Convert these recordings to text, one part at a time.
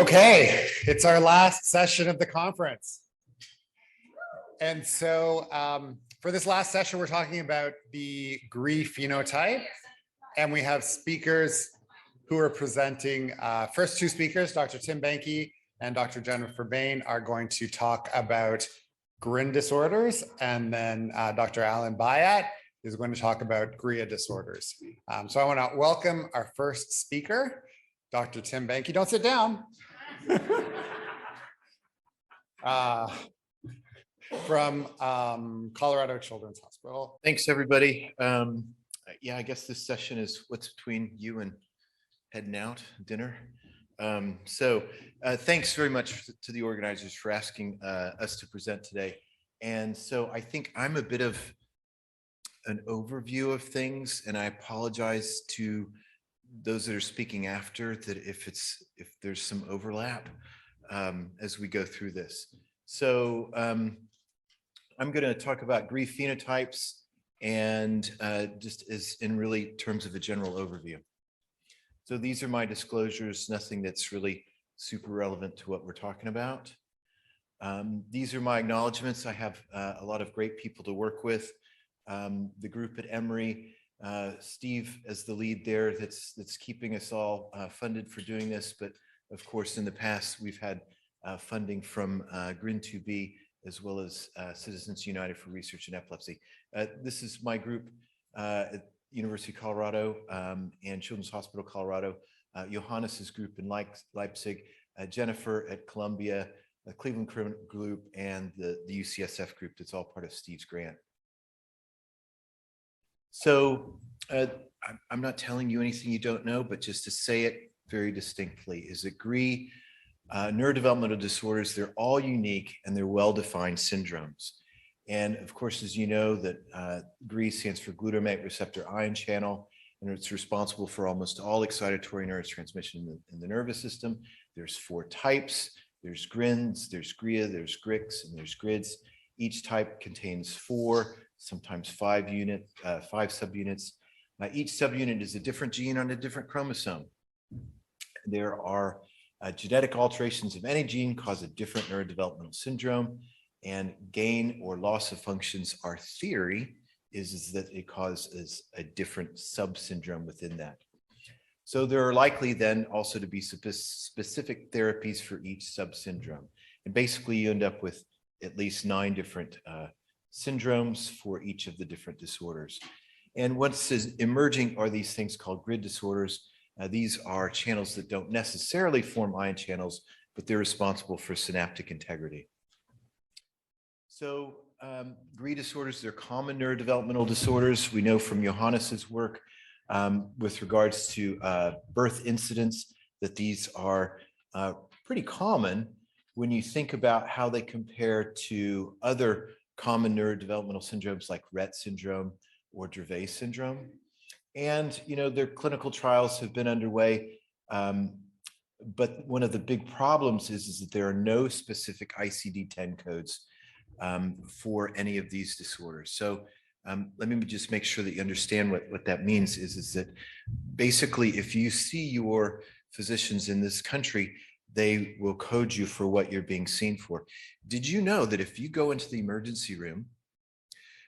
Okay, it's our last session of the conference. And so for this last session, we're talking about the GRI phenotype. And we have speakers who are presenting. First two speakers, Dr. Tim Benke and Dr. Jennifer Bain, are going to talk about GRIN disorders. And then Dr. Allan Bayat is going to talk about GRIA disorders. So I want to welcome our first speaker, Dr. Tim Benke. Don't sit down. From Colorado Children's Hospital. Thanks, everybody. Yeah, I guess this session is what's between you and heading out, dinner. Thanks very much to the organizers for asking us to present today. And so I think I'm a bit of an overview of things, and I apologize to those that are speaking after that if there's some overlap as we go through this. So I'm going to talk about GRI phenotypes and just as in really terms of a general overview. So these are my disclosures, nothing that's really super relevant to what we're talking about. These are my acknowledgements. I have a lot of great people to work with. The group at Emory, Steve as the lead there that's keeping us all funded for doing this. But of course, in the past, we've had funding from GRIN 2B, as well as Citizens United for Research in Epilepsy. This is my group at University of Colorado and Children's Hospital Colorado, Johannes's group in Leipzig, Jennifer at Columbia, the Cleveland group, and the UCSF group that's all part of Steve's grant. So I'm not telling you anything you don't know, but just to say it very distinctly, is that GRI neurodevelopmental disorders, they're all unique and they're well-defined syndromes. And of course, as you know, that GRI stands for glutamate receptor ion channel, and it's responsible for almost all excitatory neurotransmission in the nervous system. There's 4 types. There's GRINs, there's GRIA, there's GRICs, and there's GRIDs. Each type contains 4, sometimes 5 subunits. Each subunit is a different gene on a different chromosome. There are genetic alterations of any gene cause a different neurodevelopmental syndrome, and gain or loss of functions, our theory is that it causes a different subsyndrome within that. So there are likely then also to be specific therapies for each subsyndrome. And basically you end up with at least 9 different syndromes for each of the different disorders. And what's emerging are these things called grid disorders. These are channels that don't necessarily form ion channels, but they're responsible for synaptic integrity. So GRI disorders, they're common neurodevelopmental disorders. We know from Johannes's work with regards to birth incidence that these are pretty common when you think about how they compare to other common neurodevelopmental syndromes like Rett syndrome or Dravet syndrome. And, you know, their clinical trials have been underway. But one of the big problems is that there are no specific ICD-10 codes for any of these disorders. So let me just make sure that you understand what that means is that basically if you see your physicians in this country, they will code you for what you're being seen for. Did you know that if you go into the emergency room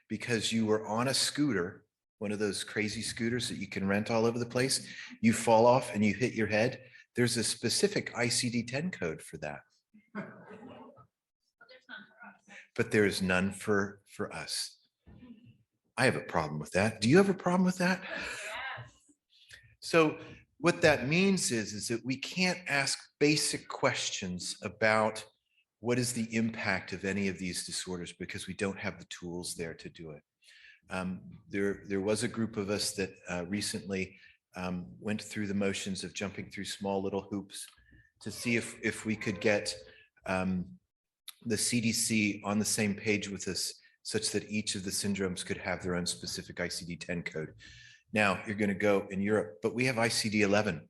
because you were on a scooter, one of those crazy scooters that you can rent all over the place, you fall off and you hit your head, there's a specific ICD-10 code for that. But there is none for us. I have a problem with that. Do you have a problem with that? So what that means is that we can't ask basic questions about what is the impact of any of these disorders because we don't have the tools there to do it. There was a group of us that recently went through the motions of jumping through small little hoops to see if we could get the CDC on the same page with us such that each of the syndromes could have their own specific ICD-10 code. Now you're going to go in Europe, but we have ICD-11.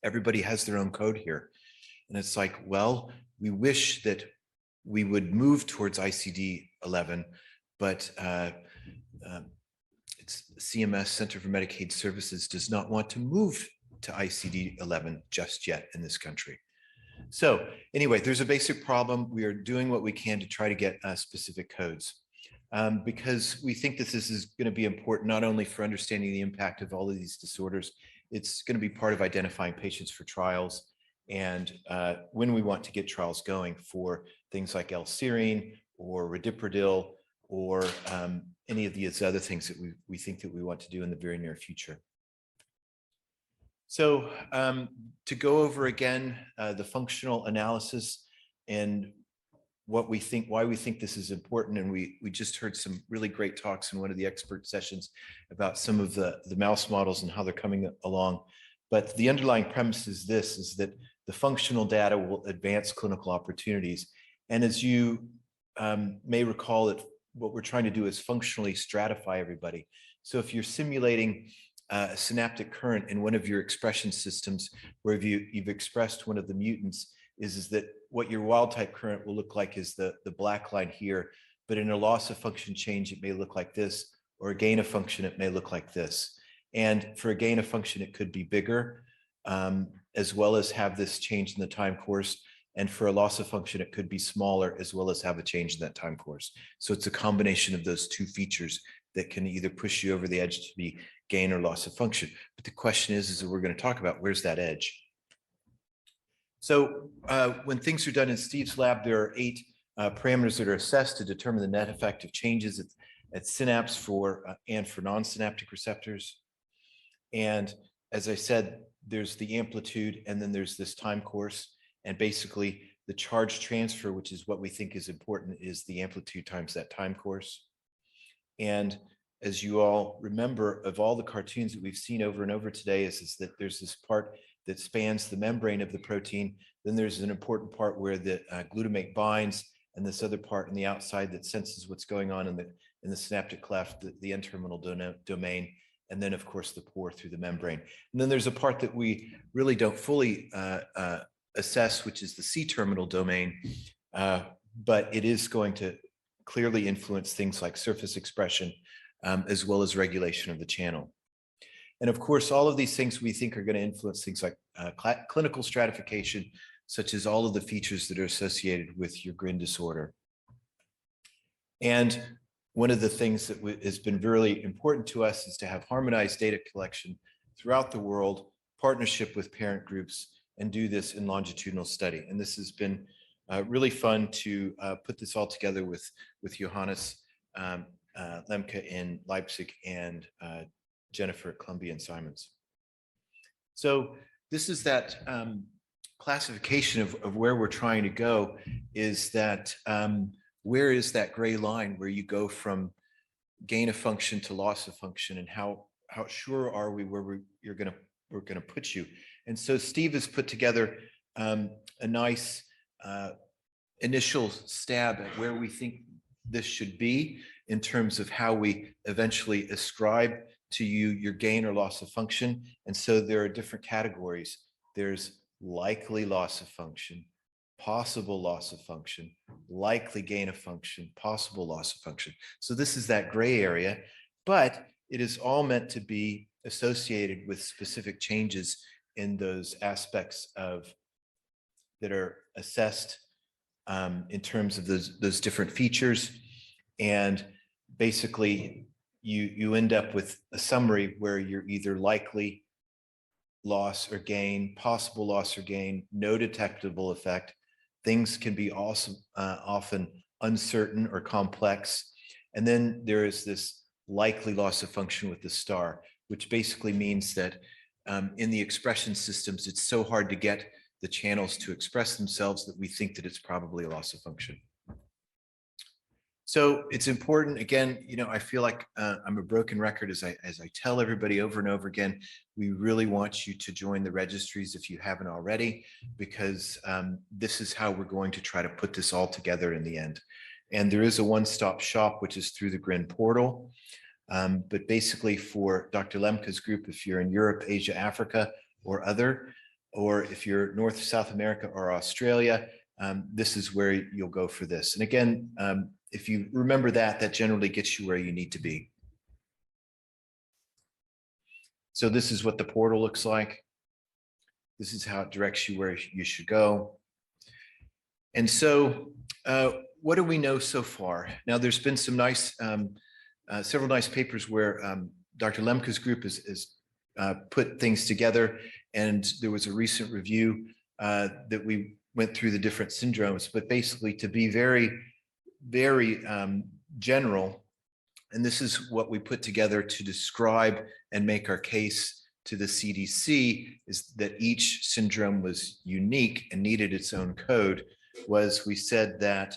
Everybody has their own code here. And it's like, well, we wish that we would move towards ICD-11, but it's CMS, Center for Medicaid Services, does not want to move to ICD-11 just yet in this country. So anyway, there's a basic problem. We are doing what we can to try to get specific codes because we think that this is going to be important not only for understanding the impact of all of these disorders, it's going to be part of identifying patients for trials and when we want to get trials going for things like L-serine or Radiprodil or any of these other things that we think that we want to do in the very near future. So to go over again the functional analysis and what we think, why we think this is important, and we just heard some really great talks in one of the expert sessions about some of the mouse models and how they're coming along. But the underlying premise is this, is that the functional data will advance clinical opportunities. And as you may recall, that what we're trying to do is functionally stratify everybody. So if you're simulating a synaptic current in one of your expression systems where you've expressed one of the mutants, is that what your wild type current will look like is the black line here, but in a loss of function change, it may look like this, or a gain of function, it may look like this. And for a gain of function, it could be bigger, as well as have this change in the time course. And for a loss of function, it could be smaller, as well as have a change in that time course. So it's a combination of those two features that can either push you over the edge to be gain or loss of function. But the question is that we're going to talk about where's that edge. So when things are done in Steve's lab, there are 8 parameters that are assessed to determine the net effect of changes at synapse and for non-synaptic receptors. And as I said, there's the amplitude, and then there's this time course. And basically the charge transfer, which is what we think is important, is the amplitude times that time course. And as you all remember, of all the cartoons that we've seen over and over today, is that there's this part that spans the membrane of the protein. Then there's an important part where the glutamate binds, and this other part on the outside that senses what's going on in the synaptic cleft, the N-terminal domain, and then of course the pore through the membrane. And then there's a part that we really don't fully assess, which is the C-terminal domain, but it is going to clearly influence things like surface expression, as well as regulation of the channel. And of course, all of these things we think are going to influence things like clinical stratification, such as all of the features that are associated with your GRIN disorder. And one of the things that has been really important to us is to have harmonized data collection throughout the world, partnership with parent groups, and do this in longitudinal study. And this has been really fun to put this all together with Johannes Lemke in Leipzig and Jennifer at Columbia and Simons. So this is that classification of where we're trying to go, is that where is that gray line where you go from gain of function to loss of function, and how sure are we where we're going to put you? And so Steve has put together a nice initial stab at where we think this should be in terms of how we eventually ascribe to you your gain or loss of function. And so there are different categories. There's likely loss of function, possible loss of function, likely gain of function, possible loss of function. So this is that gray area, but it is all meant to be associated with specific changes in those aspects that are assessed in terms of those different features. And basically you end up with a summary where you're either likely loss or gain, possible loss or gain, no detectable effect. Things can be also often uncertain or complex. And then there is this likely loss of function with the star, which basically means that in the expression systems, it's so hard to get the channels to express themselves that we think that it's probably a loss of function. So it's important, again, I feel like I'm a broken record as I tell everybody over and over again, we really want you to join the registries if you haven't already, because this is how we're going to try to put this all together in the end. And there is a one-stop shop, which is through the GRIN portal. But basically for Dr. Lemke's group, if you're in Europe, Asia, Africa, or other, or if you're North, South America, or Australia, this is where you'll go for this. And again, if you remember that generally gets you where you need to be. So this is what the portal looks like. This is how it directs you where you should go. And so what do we know so far? Now, there's been some nice, several nice papers where Dr. Lemke's group has put things together. And there was a recent review that we went through the different syndromes, but basically to be very, very general, and this is what we put together to describe and make our case to the CDC, is that each syndrome was unique and needed its own code. Was we said that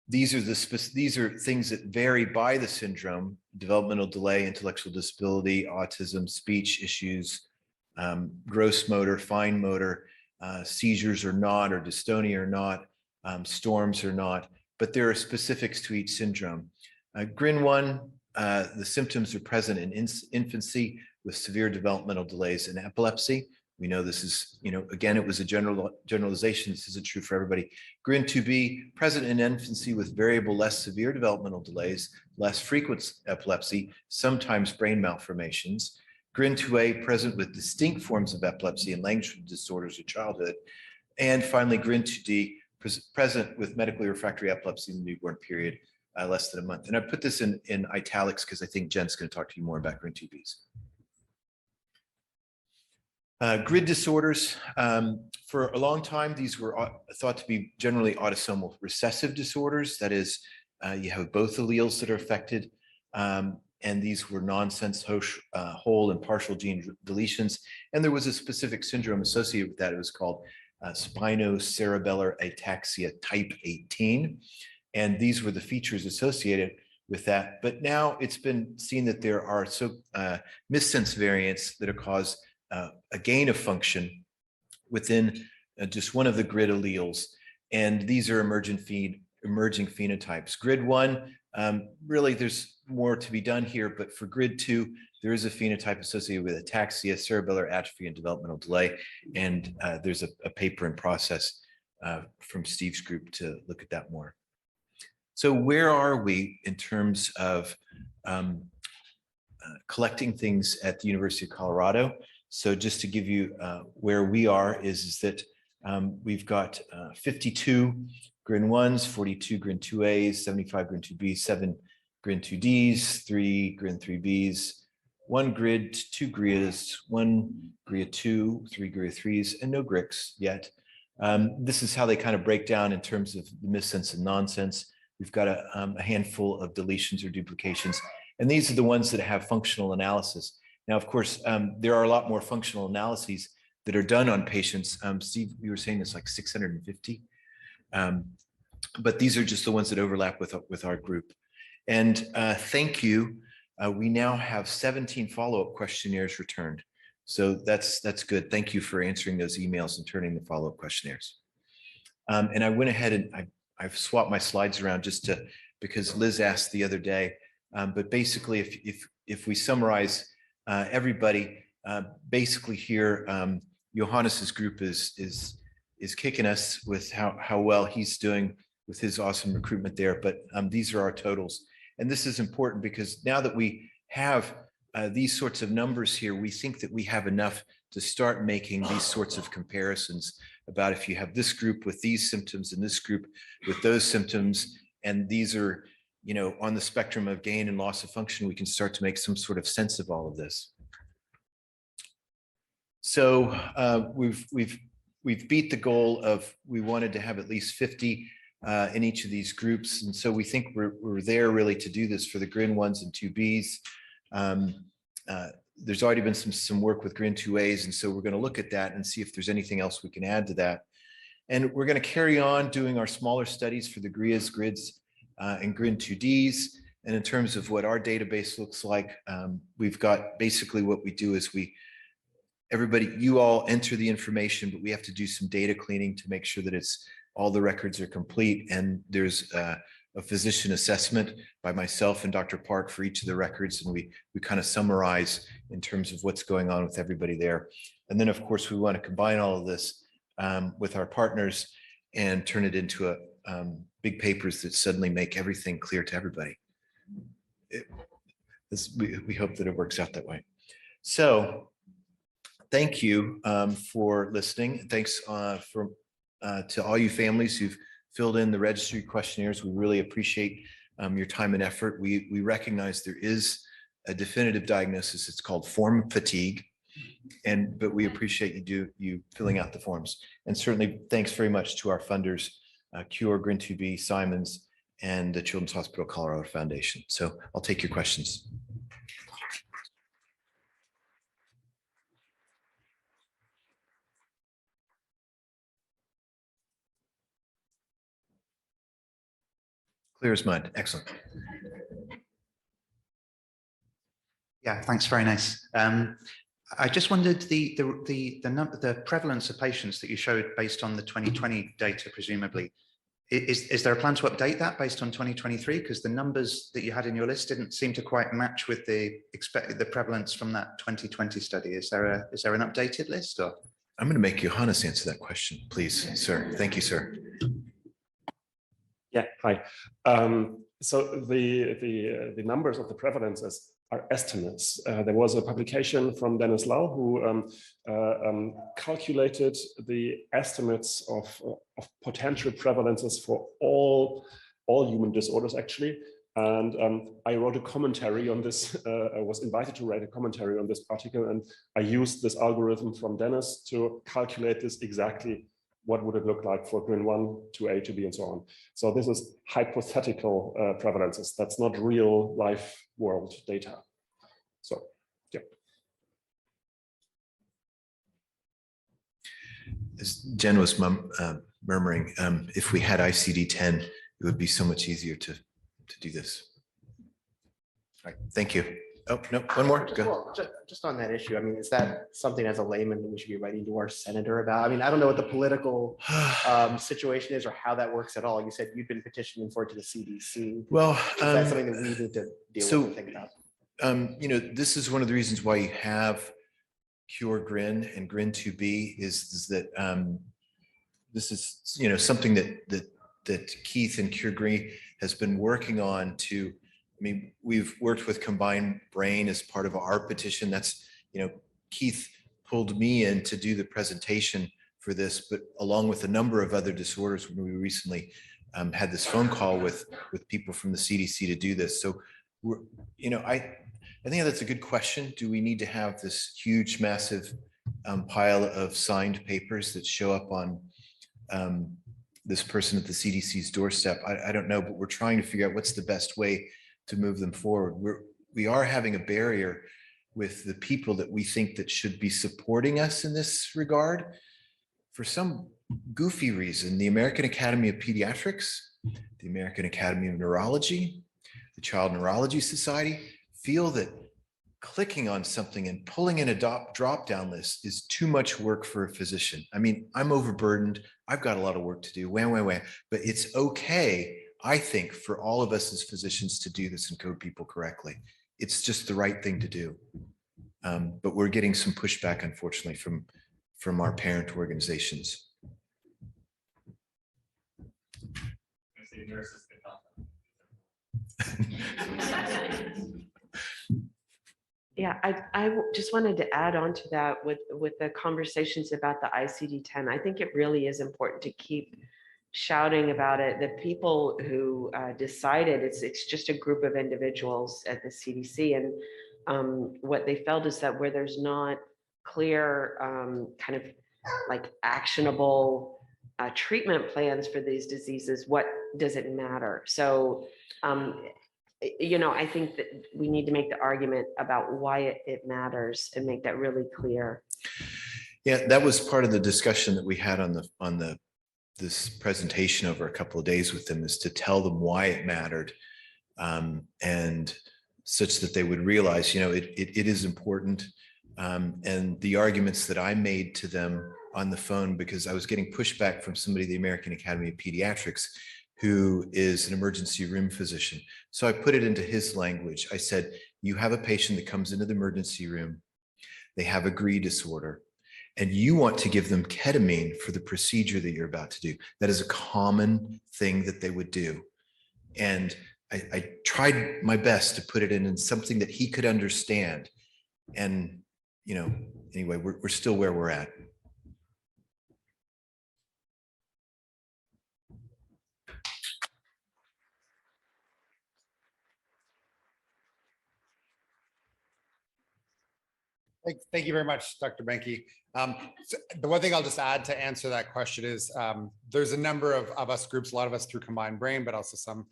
these are things that vary by the syndrome: developmental delay, intellectual disability, autism, speech issues, gross motor, fine motor, seizures or not, or dystonia or not, storms or not, but there are specifics to each syndrome. GRIN1, the symptoms are present in infancy with severe developmental delays in epilepsy. We know this is, again, it was a generalization. This isn't true for everybody. GRIN2B, present in infancy with variable, less severe developmental delays, less frequent epilepsy, sometimes brain malformations. GRIN2A, present with distinct forms of epilepsy and language disorders of childhood. And finally, GRIN2D, present with medically refractory epilepsy in the newborn period, less than a month. And I put this in italics because I think Jen's going to talk to you more about GRIN2Bs. GRID disorders, for a long time, these were thought to be generally autosomal recessive disorders. That is, you have both alleles that are affected, and these were nonsense whole and partial gene deletions. And there was a specific syndrome associated with that. It was called spinocerebellar ataxia type 18. And these were the features associated with that. But now it's been seen that there are missense variants that cause a gain of function within just one of the GRID alleles. And these are emerging phenotypes. GRID1, really there's more to be done here, but for GRID2, there is a phenotype associated with ataxia, cerebellar atrophy, and developmental delay. And there's a paper in process from Steve's group to look at that more. So where are we in terms of collecting things at the University of Colorado? So just to give you where we are is that we've got 52 GRIN1s, 42 GRIN2As, 75 GRIN2Bs, 7 GRIN2Ds, 3 GRIN3Bs, 1 GRID, 2 GRIAs, 1 GRIA2, 3 GRIA3s, and no GRICs yet. This is how they kind of break down in terms of the missense and nonsense. We've got a handful of deletions or duplications, and these are the ones that have functional analysis. Now, of course, there are a lot more functional analyses that are done on patients. Steve, you were saying it's like 650, but these are just the ones that overlap with our group. And thank you. We now have 17 follow-up questionnaires returned. So that's good. Thank you for answering those emails and turning the follow-up questionnaires. And I went ahead and I've swapped my slides around because Liz asked the other day. But basically, if we summarize everybody, basically here, Johannes's group is kicking us with how well he's doing with his awesome recruitment there. But these are our totals. And this is important because now that we have these sorts of numbers here, we think that we have enough to start making these sorts of comparisons about if you have this group with these symptoms and this group with those symptoms, and these are, on the spectrum of gain and loss of function, we can start to make some sort of sense of all of this. So we've beat the goal of, we wanted to have at least 50 in each of these groups. And so we think we're there really to do this for the GRIN1s and 2Bs. There's already been some work with GRIN2As. And so we're going to look at that and see if there's anything else we can add to that. And we're going to carry on doing our smaller studies for the GRIAs, GRIDs, and GRIN2Ds. And in terms of what our database looks like, we've got basically what we do is you all enter the information, but we have to do some data cleaning to make sure that all the records are complete. And there's a physician assessment by myself and Dr. Park for each of the records. And we kind of summarize in terms of what's going on with everybody there. And then, of course, we want to combine all of this with our partners and turn it into big papers that suddenly make everything clear to everybody. We hope that it works out that way. So thank you for listening. Thanks for to all you families who've filled in the registry questionnaires. We really appreciate your time and effort. We recognize there is a definitive diagnosis. It's called form fatigue. But we appreciate you filling out the forms. And certainly thanks very much to our funders, CURE, GRIN2B, Simons, and the Children's Hospital Colorado Foundation. So I'll take your questions. Clear as mud. Excellent. Yeah, thanks. Very nice. I just wondered the prevalence of patients that you showed based on the 2020 data, presumably. Is there a plan to update that based on 2023? Because the numbers that you had in your list didn't seem to quite match with the prevalence from that 2020 study. Is there an updated list? Or? I'm going to make Johannes answer that question, please, sir. Thank you, sir. Yeah, hi. So the numbers of the prevalences are estimates. There was a publication from Dennis Lau who calculated the estimates of potential prevalences for all human disorders, actually. And I wrote a commentary on this. I was invited to write a commentary on this article, and I used this algorithm from Dennis to calculate this exactly. What would it look like for GRIN 1 to A to B and so on? So this is hypothetical prevalences. That's not real life world data. So, yeah. As Jen was murmuring, if we had ICD-10, it would be so much easier to do this. All right, thank you. Oh, no, one more. Go. Well, just on that issue, I mean, is that something as a layman that we should be writing to our senator about? I mean, I don't know what the political situation is or how that works at all. You said you've been petitioning for it to the CDC. Well, is that something that we need to deal with and think about? You know, this is one of the reasons why you have CURE GRIN and GRIN2B is that this is, you know, something that Keith and CURE GRI has been working on to. I mean, we've worked with Combined Brain as part of our petition. That's, you know, Keith pulled me in to do the presentation for this, but along with a number of other disorders, when we recently had this phone call with people from the CDC to do this. So, you know, I think that's a good question. Do we need to have this huge, massive pile of signed papers that show up on this person at the CDC's doorstep? I don't know, but we're trying to figure out what's the best way to move them forward. We are having a barrier with the people that we think that should be supporting us in this regard. For some goofy reason, the American Academy of Pediatrics, the American Academy of Neurology, the Child Neurology Society feel that clicking on something and pulling in a drop-down list is too much work for a physician. I mean, I'm overburdened. I've got a lot of work to do, but it's okay, I think, for all of us as physicians to do this and code people correctly. It's just the right thing to do. But we're getting some pushback, unfortunately, from our parent organizations. Yeah, I just wanted to add on to that with the conversations about the ICD-10. I think it really is important to keep shouting about it. The people who decided it's just a group of individuals at the CDC, and what they felt is that where there's not clear kind of like actionable treatment plans for these diseases, what does it matter? So you know, I think that we need to make the argument about why it matters and make that really clear. Yeah, that was part of the discussion that we had on this presentation over a couple of days with them, is to tell them why it mattered, and such that they would realize, you know, it is important. And the arguments that I made to them on the phone, because I was getting pushback from somebody at the American Academy of Pediatrics, who is an emergency room physician. So I put it into his language. I said, you have a patient that comes into the emergency room, they have a GRI disorder, and you want to give them ketamine for the procedure that you're about to do. That is a common thing that they would do. And I tried my best to put it in something that he could understand. And, you know, anyway, we're still where we're at. Thank you very much, Dr. Benke. So the one thing I'll just add to answer that question is there's a number of us groups, a lot of us through Combined Brain, but also some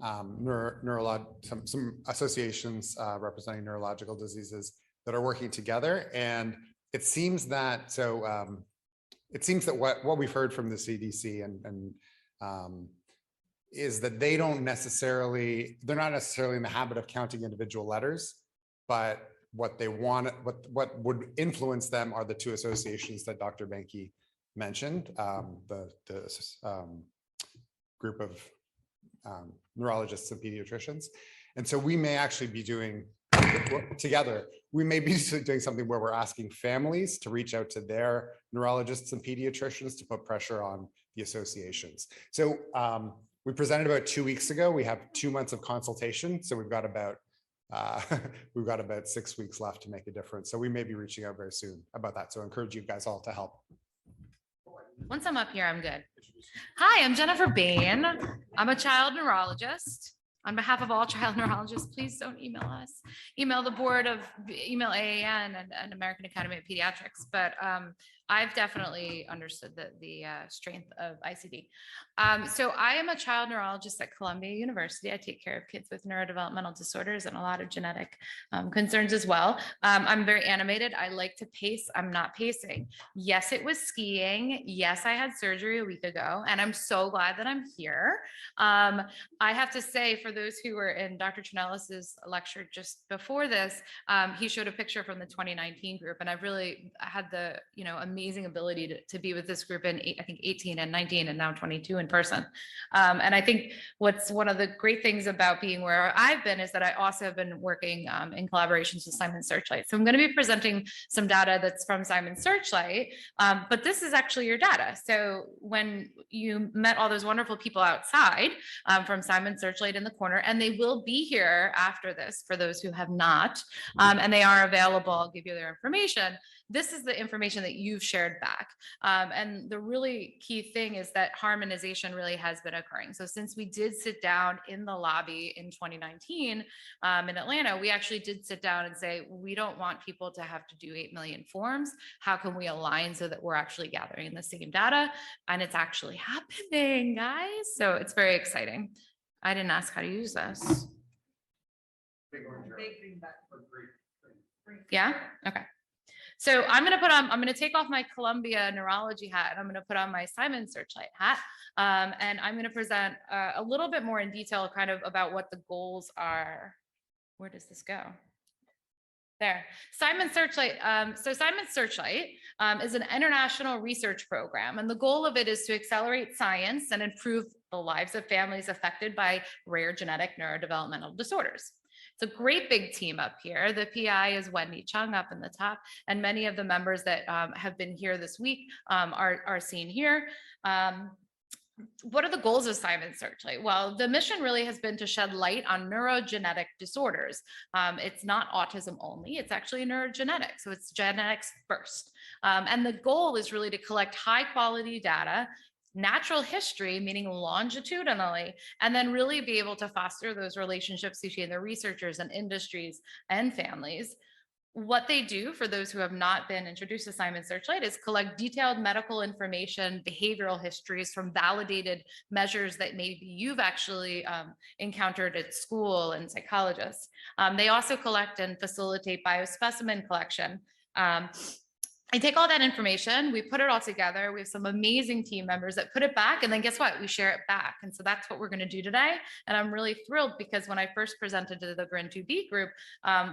some associations representing neurological diseases that are working together. And it seems that what we've heard from the CDC is that they're not necessarily in the habit of counting individual letters, but what would influence them are the two associations that Dr. Benke mentioned, the group of neurologists and pediatricians. And so we may actually be doing together, we may be doing something where we're asking families to reach out to their neurologists and pediatricians to put pressure on the associations. So we presented about 2 weeks ago. We have 2 months of consultation. So we've got about 6 weeks left to make a difference. So we may be reaching out very soon about that. So I encourage you guys all to help. Once I'm up here, I'm good. Hi, I'm Jennifer Bain. I'm a child neurologist. On behalf of all child neurologists, please don't email us. Email the board of, email AAN and American Academy of Pediatrics. But I've definitely understood the strength of ICD. So I am a child neurologist at Columbia University. I take care of kids with neurodevelopmental disorders and a lot of genetic concerns as well. I'm very animated. I like to pace. I'm not pacing. Yes, it was skiing. Yes, I had surgery a week ago, and I'm so glad that I'm here. I have to say, for those who were in Dr. Trinellis's lecture just before this, he showed a picture from the 2019 group, and I've really had the amazing ability to be with this group in I think 18 and 19 and now 22 in person. And I think what's one of the great things about being where I've been is that I also have been working in collaborations with Simon Searchlight. So I'm going to be presenting some data that's from Simon Searchlight, but this is actually your data. So when you met all those wonderful people outside from Simon Searchlight in the corner, and they will be here after this for those who have not, and they are available. I'll give you their information. This is the information that you've shared back. And the really key thing is that harmonization really has been occurring. So since we did sit down in the lobby in 2019 in Atlanta, we actually did sit down and say, we don't want people to have to do 8 million forms. How can we align so that we're actually gathering the same data? And it's actually happening, guys. So it's very exciting. I didn't ask how to use this. Yeah, okay. So I'm going to take off my Columbia neurology hat and I'm going to put on my Simon Searchlight hat. And I'm going to present a little bit more in detail kind of about what the goals are. Where does this go? There, Simon Searchlight. So Simon Searchlight is an international research program, and the goal of it is to accelerate science and improve the lives of families affected by rare genetic neurodevelopmental disorders. It's a great big team up here. The PI is Wendy Chung up in the top, and many of the members that have been here this week are seen here. What are the goals of Simon Searchlight? Well, the mission really has been to shed light on neurogenetic disorders. It's not autism only, it's actually neurogenetic. So it's genetics first. And the goal is really to collect high quality data, natural history, meaning longitudinally, and then really be able to foster those relationships between the researchers and industries and families. What they do, for those who have not been introduced to Simon Searchlight, is collect detailed medical information, behavioral histories from validated measures that maybe you've actually encountered at school and psychologists. They also collect and facilitate biospecimen collection. I take all that information, we put it all together. We have some amazing team members that put it back, and then guess what? We share it back. And so that's what we're going to do today. And I'm really thrilled because when I first presented to the GRIN 2B group,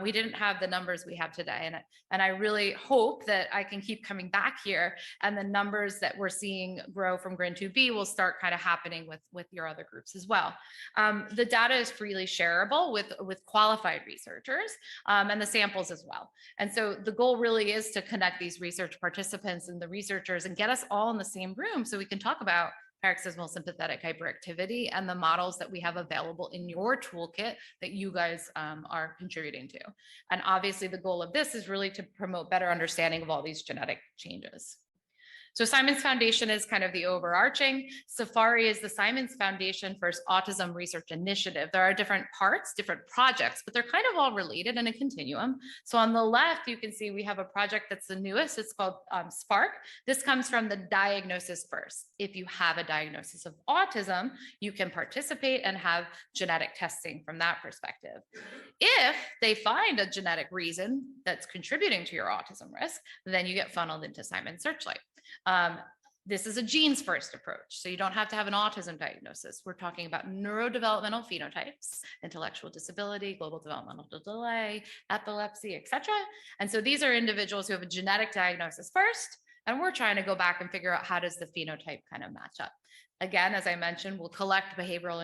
we didn't have the numbers we have today. And I really hope that I can keep coming back here, and the numbers that we're seeing grow from GRIN 2B will start kind of happening with your other groups as well. The data is freely shareable with qualified researchers and the samples as well. And so the goal really is to connect these research participants and the researchers and get us all in the same room so we can talk about paroxysmal sympathetic hyperactivity and the models that we have available in your toolkit that you guys are contributing to. And obviously the goal of this is really to promote better understanding of all these genetic changes. So Simons Foundation is kind of the overarching. Safari is the Simons Foundation for Autism Research Initiative. There are different parts, different projects, but they're kind of all related in a continuum. So on the left, you can see we have a project that's the newest. It's called Spark. This comes from the diagnosis first. If you have a diagnosis of autism, you can participate and have genetic testing from that perspective. If they find a genetic reason that's contributing to your autism risk, then you get funneled into Simons Searchlight. This is a genes first approach. So you don't have to have an autism diagnosis. We're talking about neurodevelopmental phenotypes, intellectual disability, global developmental delay, epilepsy, etc. And so these are individuals who have a genetic diagnosis first, and we're trying to go back and figure out how does the phenotype kind of match up. Again, as I mentioned, we'll collect behavioral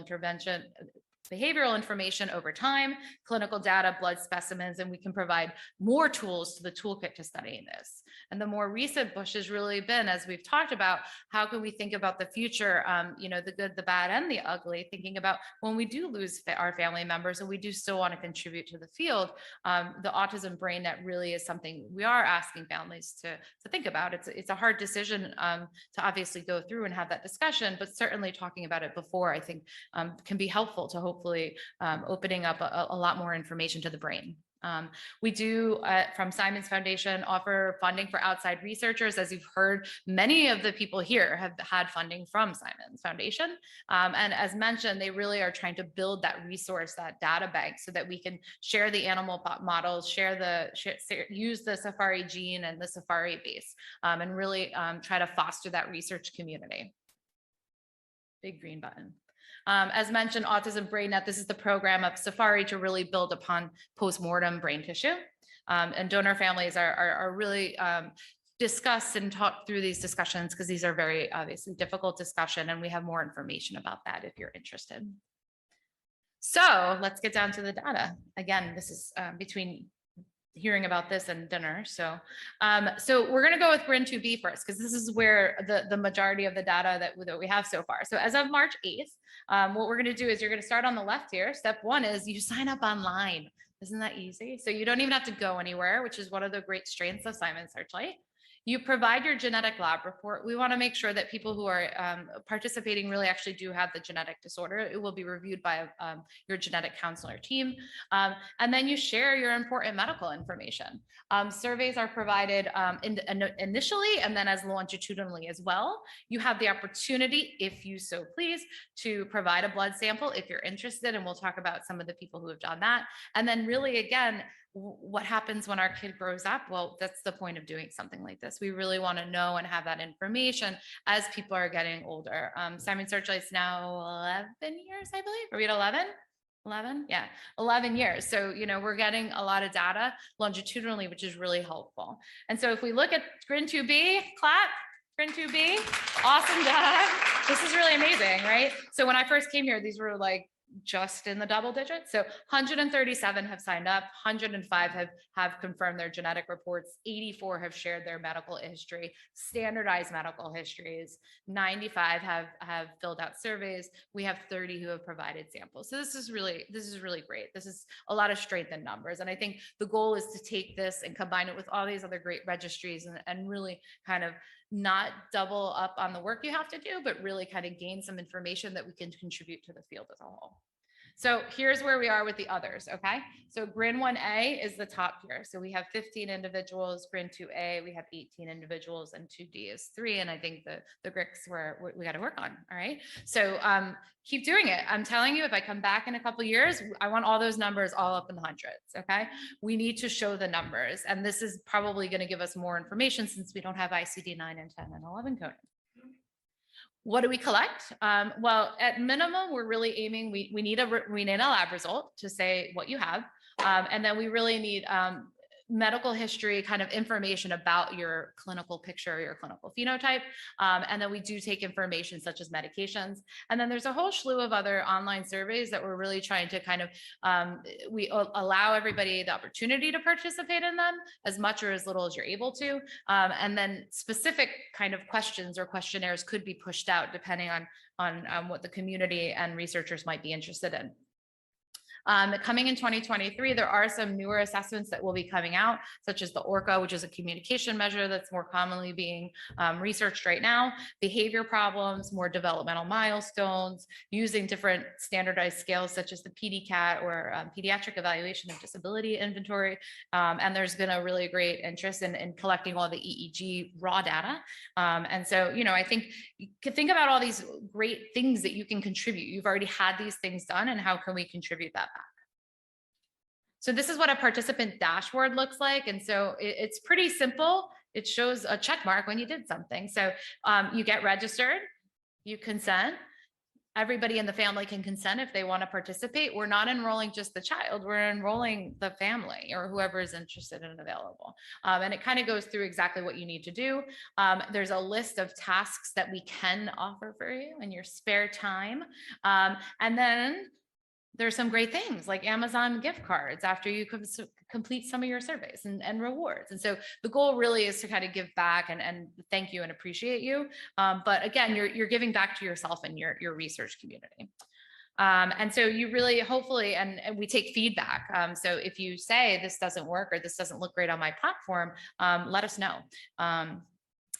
information over time, clinical data, blood specimens, and we can provide more tools to the toolkit to studying this. And the more recent push has really been, as we've talked about, how can we think about the future, the good, the bad, and the ugly, thinking about when we do lose our family members and we do still want to contribute to the field, the autism brain net really is something we are asking families to think about. It's a hard decision to obviously go through and have that discussion, but certainly talking about it before, I think, can be helpful to hopefully opening up a lot more information to the brain. We do, from Simons Foundation, offer funding for outside researchers. As you've heard, many of the people here have had funding from Simons Foundation. And as mentioned, they really are trying to build that resource, that data bank, so that we can share the animal models, use the Safari gene and the Safari base, and really try to foster that research community. Big green button. As mentioned, Autism Brain Net, this is the program of Safari to really build upon postmortem brain tissue. And donor families are really discuss and talk through these discussions because these are very obviously difficult discussion, and we have more information about that if you're interested. So let's get down to the data. Again, this is between hearing about this and dinner. So we're going to go with GRIN 2B first, because this is where the majority of the data that we have so far. So as of March 8th, what we're going to do is you're going to start on the left here. Step one is you sign up online. Isn't that easy? So you don't even have to go anywhere, which is one of the great strengths of Simons Searchlight. You provide your genetic lab report. We want to make sure that people who are participating really actually do have the genetic disorder. It will be reviewed by your genetic counselor team. And then you share your important medical information. Surveys are provided initially and then as longitudinally as well. You have the opportunity, if you so please, to provide a blood sample if you're interested. And we'll talk about some of the people who have done that. And then really, again, what happens when our kid grows up? Well, that's the point of doing something like this. We really want to know and have that information as people are getting older. Simons Searchlight's now 11 years, I believe. Are we at 11? 11? Yeah, 11 years. So, we're getting a lot of data longitudinally, which is really helpful. And so if we look at GRIN 2B, clap. GRIN 2B, awesome job. This is really amazing, right? So when I first came here, these were like just in the double digits. So 137 have signed up, 105 have confirmed their genetic reports, 84 have shared their medical history, standardized medical histories, 95 have filled out surveys. We have 30 who have provided samples. So this is really great. This is a lot of strength in numbers. And I think the goal is to take this and combine it with all these other great registries and really kind of not double up on the work you have to do, but really kind of gain some information that we can contribute to the field as a whole. So here's where we are with the others, okay? So GRIN 1A is the top here. So we have 15 individuals, GRIN 2A, we have 18 individuals, and 2D is 3. And I think the GRICs we got to work on, all right? So keep doing it. I'm telling you, if I come back in a couple of years, I want all those numbers all up in the hundreds, okay? We need to show the numbers. And this is probably going to give us more information since we don't have ICD-9 and 10 and 11 coding. What do we collect? Well, at minimum, we're really aiming, we need a lab result to say what you have. And then we really need medical history, kind of information about your clinical picture, your clinical phenotype. And then we do take information such as medications. And then there's a whole slew of other online surveys that we're really trying to kind of, we allow everybody the opportunity to participate in them as much or as little as you're able to. And then specific kind of questions or questionnaires could be pushed out depending on what the community and researchers might be interested in. Coming in 2023, there are some newer assessments that will be coming out, such as the ORCA, which is a communication measure that's more commonly being researched right now, behavior problems, more developmental milestones, using different standardized scales such as the PDCAT or Pediatric Evaluation of Disability Inventory. And there's been a really great interest in collecting all the EEG raw data. And so, you know, I think you can think about all these great things that you can contribute. You've already had these things done, and how can we contribute that back? So this is what a participant dashboard looks like. And so it's pretty simple. It shows a check mark when you did something. So you get registered, you consent. Everybody in the family can consent if they want to participate. We're not enrolling just the child, we're enrolling the family or whoever is interested and available. And it kind of goes through exactly what you need to do. There's a list of tasks that we can offer for you in your spare time. And then there's some great things like Amazon gift cards after you complete some of your surveys and rewards. And so the goal really is to kind of give back and thank you and appreciate you. But again, you're giving back to yourself and your research community. And so you really, hopefully, and we take feedback. So if you say this doesn't work or this doesn't look great on my platform, let us know.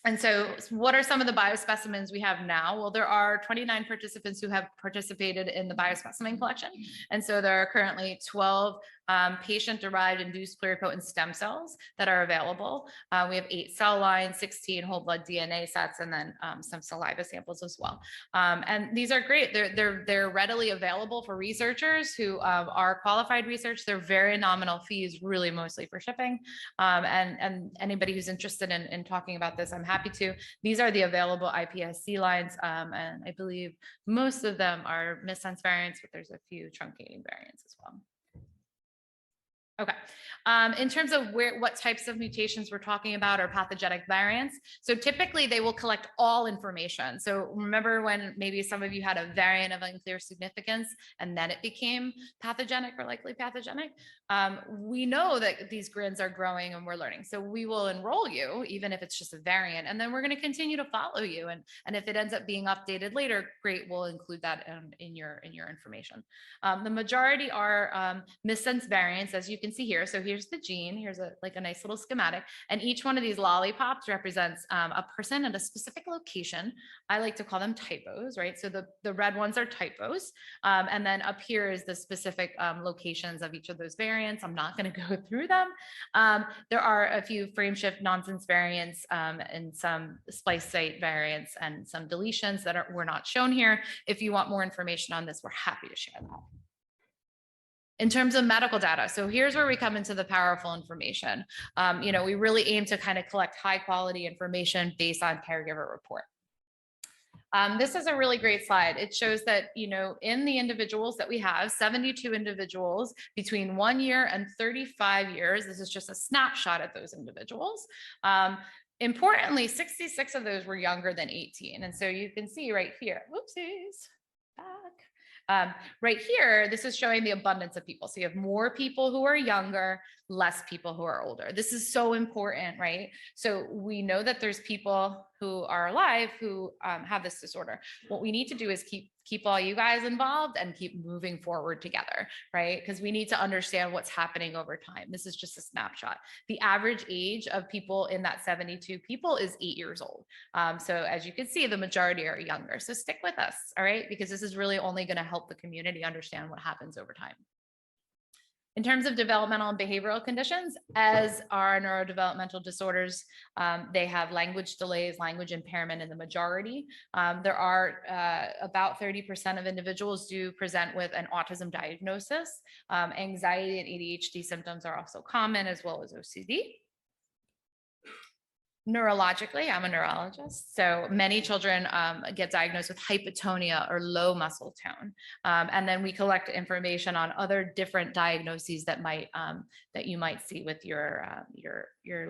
And so what are some of the biospecimens we have now? Well, there are 29 participants who have participated in the biospecimen collection. And so there are currently 12 patient-derived induced pluripotent stem cells that are available. We have 8 cell lines, 16 whole blood DNA sets, and then some saliva samples as well. And these are great. They're readily available for researchers who are qualified research. They're very nominal fees, really mostly for shipping. And anybody who's interested in talking about this, I'm happy to. These are the available iPSC lines, and I believe most of them are missense variants, but there's a few truncating variants as well. Okay. In terms of what types of mutations we're talking about or pathogenic variants, so typically they will collect all information. So remember when maybe some of you had a variant of unclear significance and then it became pathogenic or likely pathogenic? We know that these GRINs are growing and we're learning. So we will enroll you, even if it's just a variant, and then we're going to continue to follow you. And if it ends up being updated later, great, we'll include that in your information. The majority are missense variants, as you can see here. So here's the gene. Here's like a nice little schematic. And each one of these lollipops represents a person at a specific location. I like to call them typos, right? So the red ones are typos. And then up here is the specific locations of each of those variants. I'm not going to go through them. There are a few frameshift nonsense variants and some splice site variants and some deletions that were not shown here. If you want more information on this, we're happy to share that. In terms of medical data, so here's where we come into the powerful information. You know, we really aim to kind of collect high quality information based on caregiver report. This is a really great slide. It shows that, you know, in the individuals that we have, 72 individuals between 1 year and 35 years. This is just a snapshot of those individuals. Importantly, 66 of those were younger than 18. And so you can see right here, whoopsies, back. Right here, this is showing the abundance of people. So you have more people who are younger, less people who are older. This is so important, right? So we know that there's people who are alive who have this disorder. What we need to do is keep all you guys involved and keep moving forward together, right? Because we need to understand what's happening over time. This is just a snapshot. The average age of people in that 72 people is 8 years old. So as you can see, the majority are younger. So stick with us, all right? Because this is really only going to help the community understand what happens over time. In terms of developmental and behavioral conditions, as are neurodevelopmental disorders, they have language delays, language impairment in the majority. There are about 30% of individuals do present with an autism diagnosis. Anxiety and ADHD symptoms are also common, as well as OCD. Neurologically, I'm a neurologist, so many children get diagnosed with hypotonia or low muscle tone, and then we collect information on other different diagnoses that you might see with your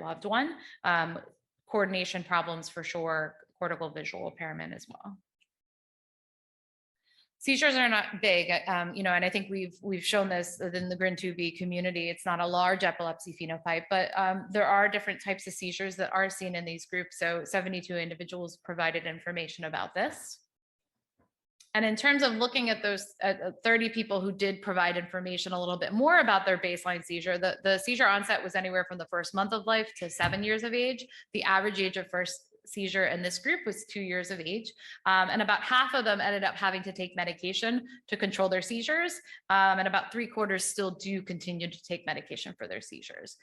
loved one. Coordination problems for sure, cortical visual impairment as well. Seizures are not big, you know, and I think we've shown this within the GRIN2B community. It's not a large epilepsy phenotype, but there are different types of seizures that are seen in these groups. So 72 individuals provided information about this. And in terms of looking at those 30 people who did provide information a little bit more about their baseline seizure, the seizure onset was anywhere from the first month of life to 7 years of age. The average age of first seizure in this group was 2 years of age. And about half of them ended up having to take medication to control their seizures. And about 3/4 still do continue to take medication for their seizures.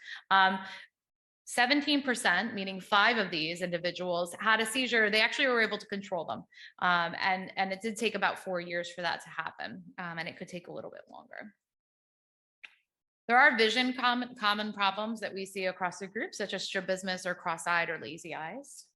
17%, meaning 5 of these individuals had a seizure. They actually were able to control them. And it did take about 4 years for that to happen. And it could take a little bit longer. There are vision common problems that we see across the group, such as strabismus or cross-eyed or lazy eyes.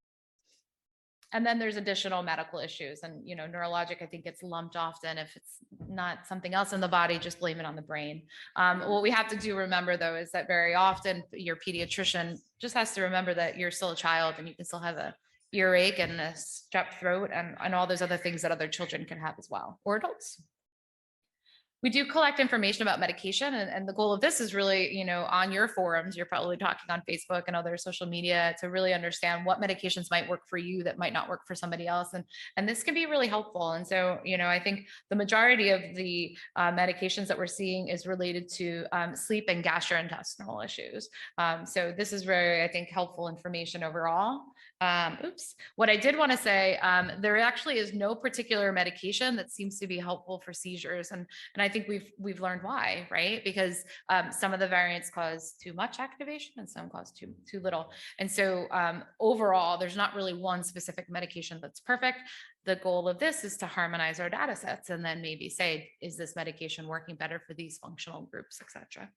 And then there's additional medical issues, and neurologic, I think, gets lumped often. If it's not something else in the body, just blame it on the brain. What we have to do remember, though, is that very often your pediatrician just has to remember that you're still a child and you can still have a earache and a strep throat and all those other things that other children can have as well, or adults. We do collect information about medication, and the goal of this is really, on your forums, you're probably talking on Facebook and other social media to really understand what medications might work for you that might not work for somebody else. And this can be really helpful. And so, I think the majority of the medications that we're seeing is related to sleep and gastrointestinal issues. So this is very, I think, helpful information overall. What I did want to say, there actually is no particular medication that seems to be helpful for seizures. And I think we've learned why, right? Because some of the variants cause too much activation and some cause too little. And so overall, there's not really one specific medication that's perfect. The goal of this is to harmonize our data sets and then maybe say, is this medication working better for these functional groups, et cetera.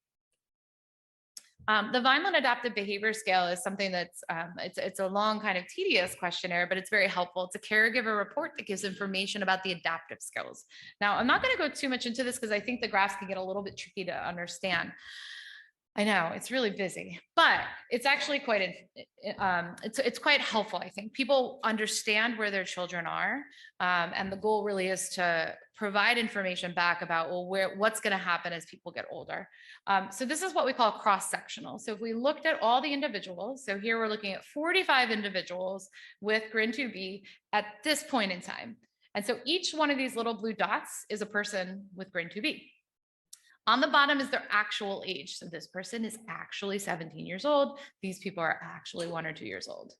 The Vineland Adaptive Behavior Scale is something that's, it's a long kind of tedious questionnaire, but it's very helpful. It's a caregiver report that gives information about the adaptive skills. Now, I'm not going to go too much into this because I think the graphs can get a little bit tricky to understand. I know it's really busy, but it's actually quite, it's quite helpful. I think people understand where their children are. And the goal really is to provide information back about, well, what's going to happen as people get older. So this is what we call cross-sectional. So if we looked at all the individuals, so here we're looking at 45 individuals with GRIN 2B at this point in time. And so each one of these little blue dots is a person with GRIN 2B. On the bottom is their actual age. So this person is actually 17 years old. These people are actually 1 or 2 years old.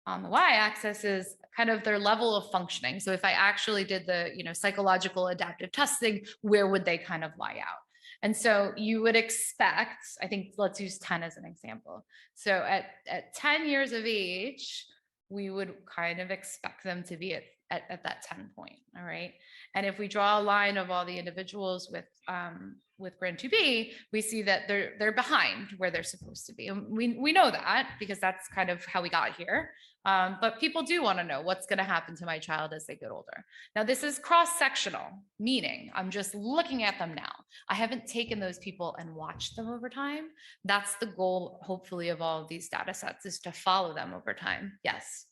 On the y-axis is kind of their level of functioning. So if I actually did the psychological adaptive testing, where would they kind of lie out? And so you would expect, I think, let's use 10 as an example. So at 10 years of age, we would kind of expect them to be at that 10 point, all right? And if we draw a line of all the individuals with GRIN 2B, we see that they're behind where they're supposed to be. And we know that because that's kind of how we got here. But people do want to know what's going to happen to my child as they get older. Now, this is cross-sectional, meaning I'm just looking at them now. I haven't taken those people and watched them over time. That's the goal, hopefully, of all of these data sets, is to follow them over time. Yes.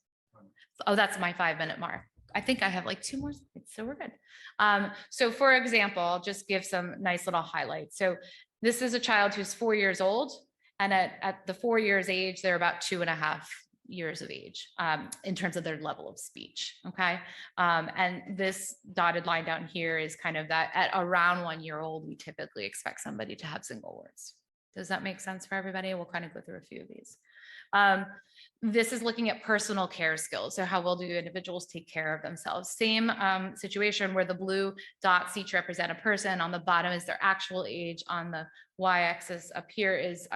Oh, that's my 5-minute mark. I think I have like 2 more slides, so we're good. So for example, I'll just give some nice little highlights. So this is a child who's 4 years old, and at the 4 years age, they're about 2.5 years of age in terms of their level of speech, okay? And this dotted line down here is kind of that at around 1 year old, we typically expect somebody to have single words. Does that make sense for everybody? We'll kind of go through a few of these. This is looking at personal care skills. So how well do individuals take care of themselves? Same situation where the blue dots each represent a person. On the bottom is their actual age. On the y-axis up here is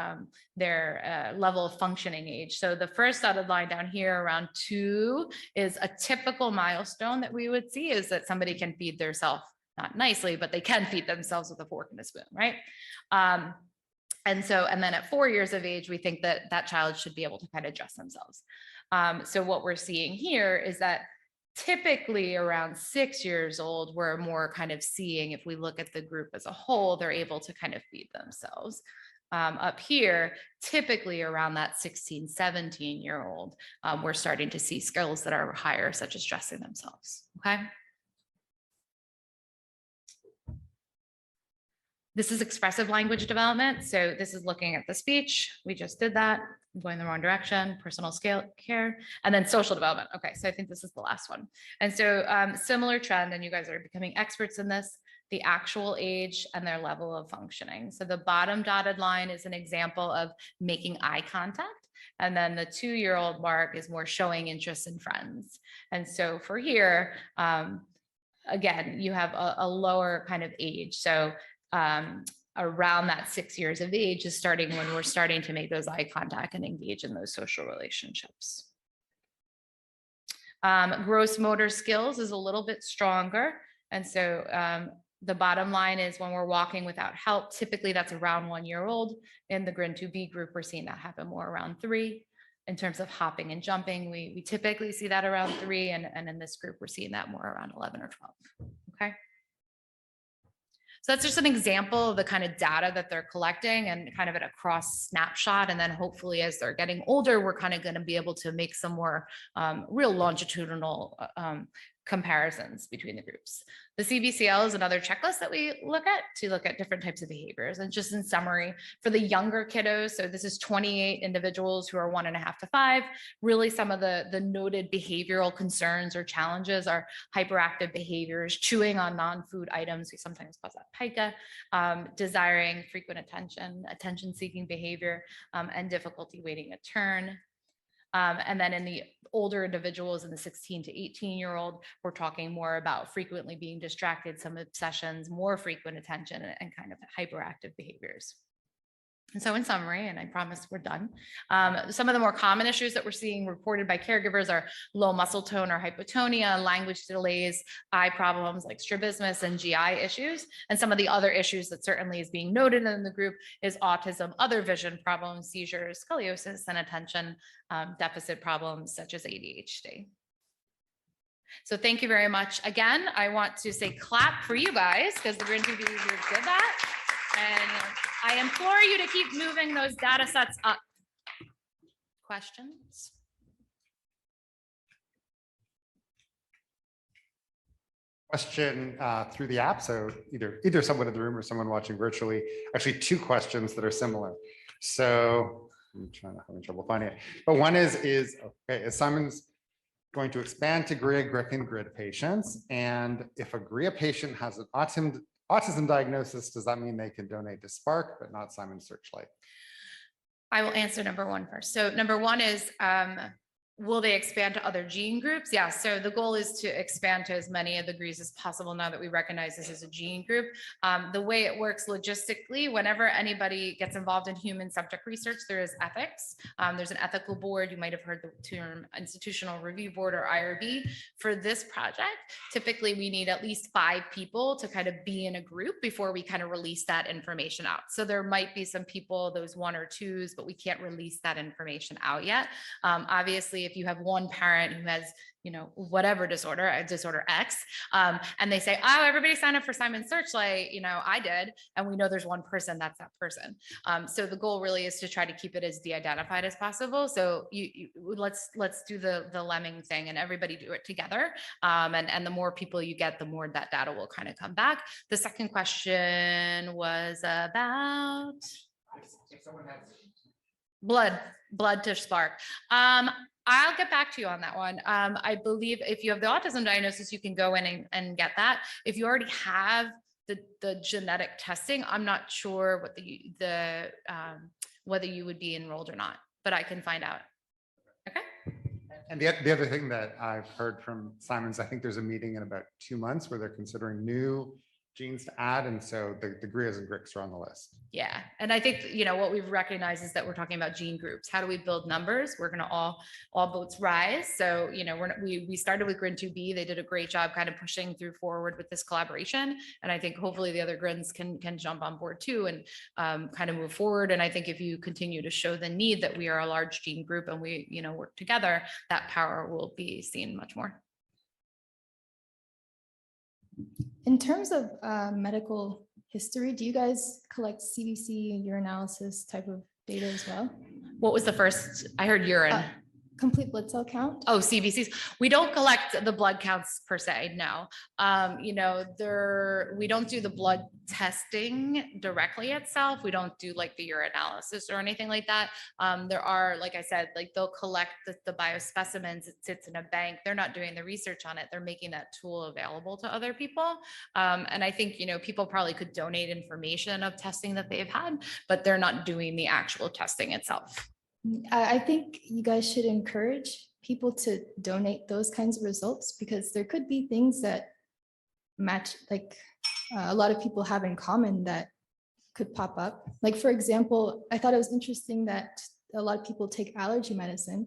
their level of functioning age. So the first dotted line down here around 2 is a typical milestone that we would see, is that somebody can feed themselves, not nicely, but they can feed themselves with a fork and a spoon, right? And then at 4 years of age, we think that that child should be able to kind of dress themselves. So what we're seeing here is that typically around 6 years old, we're more kind of seeing, if we look at the group as a whole, they're able to kind of feed themselves. Up here, typically around that 16, 17-year-old, we're starting to see skills that are higher, such as dressing themselves, okay? This is expressive language development. So this is looking at the speech. We just did that. going the wrong direction, personal scale care, and then social development. Okay, so I think this is the last one. And so similar trend, and you guys are becoming experts in this, the actual age and their level of functioning. So the bottom dotted line is an example of making eye contact. And then the 2-year-old mark is more showing interest in friends. And so for here, again, you have a lower kind of age. So around that 6 years of age is starting when we're starting to make those eye contact and engage in those social relationships. Gross motor skills is a little bit stronger. And so the bottom line is when we're walking without help, typically that's around 1 year old. In the GRIN 2B group, we're seeing that happen more around 3. In terms of hopping and jumping, we typically see that around 3. And in this group, we're seeing that more around 11 or 12. Okay. So that's just an example of the kind of data that they're collecting and kind of at a cross snapshot. And then hopefully as they're getting older, we're kind of going to be able to make some more real longitudinal comparisons between the groups. The CBCL is another checklist that we look at different types of behaviors. And just in summary, for the younger kiddos, so this is 28 individuals who are 1.5 to 5. Really, some of the noted behavioral concerns or challenges are hyperactive behaviors, chewing on non-food items. We sometimes call that pica, desiring frequent attention-seeking behavior, and difficulty waiting a turn. And then in the older individuals, in the 16 to 18-year-old, we're talking more about frequently being distracted, some obsessions, more frequent attention, and kind of hyperactive behaviors. And so in summary, and I promise we're done, some of the more common issues that we're seeing reported by caregivers are low muscle tone or hypotonia, language delays, eye problems like strabismus, and GI issues. And some of the other issues that certainly is being noted in the group is autism, other vision problems, seizures, scoliosis, and attention deficit problems such as ADHD. So thank you very much. Again, I want to say clap for you guys because the GRIN 2B group did that. And I implore you to keep moving those data sets up. Questions? Question through the app. So either someone in the room or someone watching virtually. Actually, 2 questions that are similar. So I'm having trouble finding it. But one is okay, is Simon's going to expand to GRIA, GRIK, and GRID patients? And if a GRIA patient has an autism diagnosis, does that mean they can donate to Spark, but not Simon Searchlight? I will answer number 1 first. So number 1 is, will they expand to other gene groups? Yeah, so the goal is to expand to as many of the GRIs as possible now that we recognize this as a gene group. The way it works logistically, whenever anybody gets involved in human subject research, there is ethics. There's an ethical board. You might have heard the term Institutional Review Board or IRB. For this project, typically we need at least 5 people to kind of be in a group before we kind of release that information out. So there might be some people, those 1 or 2s, but we can't release that information out yet. Obviously, if you have one parent who has, whatever disorder, disorder X, and they say, oh, everybody signed up for Simon Searchlight, I did, and we know there's one person, that's that person. So the goal really is to try to keep it as de-identified as possible. So let's do the lemming thing and everybody do it together. And the more people you get, the more that data will kind of come back. The second question was about If someone has blood to Spark. I'll get back to you on that one. I believe if you have the autism diagnosis, you can go in and get that. If you already have the genetic testing, I'm not sure what whether you would be enrolled or not, but I can find out. Okay. And the other thing that I've heard from Simon's, I think there's a meeting in about 2 months where they're considering new genes to add, and so the GRIAs and GRIKs are on the list. Yeah, and I think what we've recognized is that we're talking about gene groups. How do we build numbers? We're going to all boats rise. So we started with GRIN 2B. They did a great job kind of pushing through forward with this collaboration, and I think hopefully the other GRINs can jump on board too and kind of move forward. And I think if you continue to show the need that we are a large gene group and we work together, that power will be seen much more. In terms of medical history, do you guys collect CBC and urinalysis type of data as well? What was the first? I heard urine. complete blood cell count? Oh, CBCs. We don't collect the blood counts per se, no. You know, we don't do the blood testing directly itself. We don't do like the urinalysis or anything like that. There are, like I said, like they'll collect the biospecimens. It sits in a bank. They're not doing the research on it. They're making that tool available to other people. And I think, you know, people probably could donate information of testing that they've had, but they're not doing the actual testing itself. I think you guys should encourage people to donate those kinds of results, because there could be things that match, like a lot of people have in common that could pop up. Like, for example, I thought it was interesting that a lot of people take allergy medicine,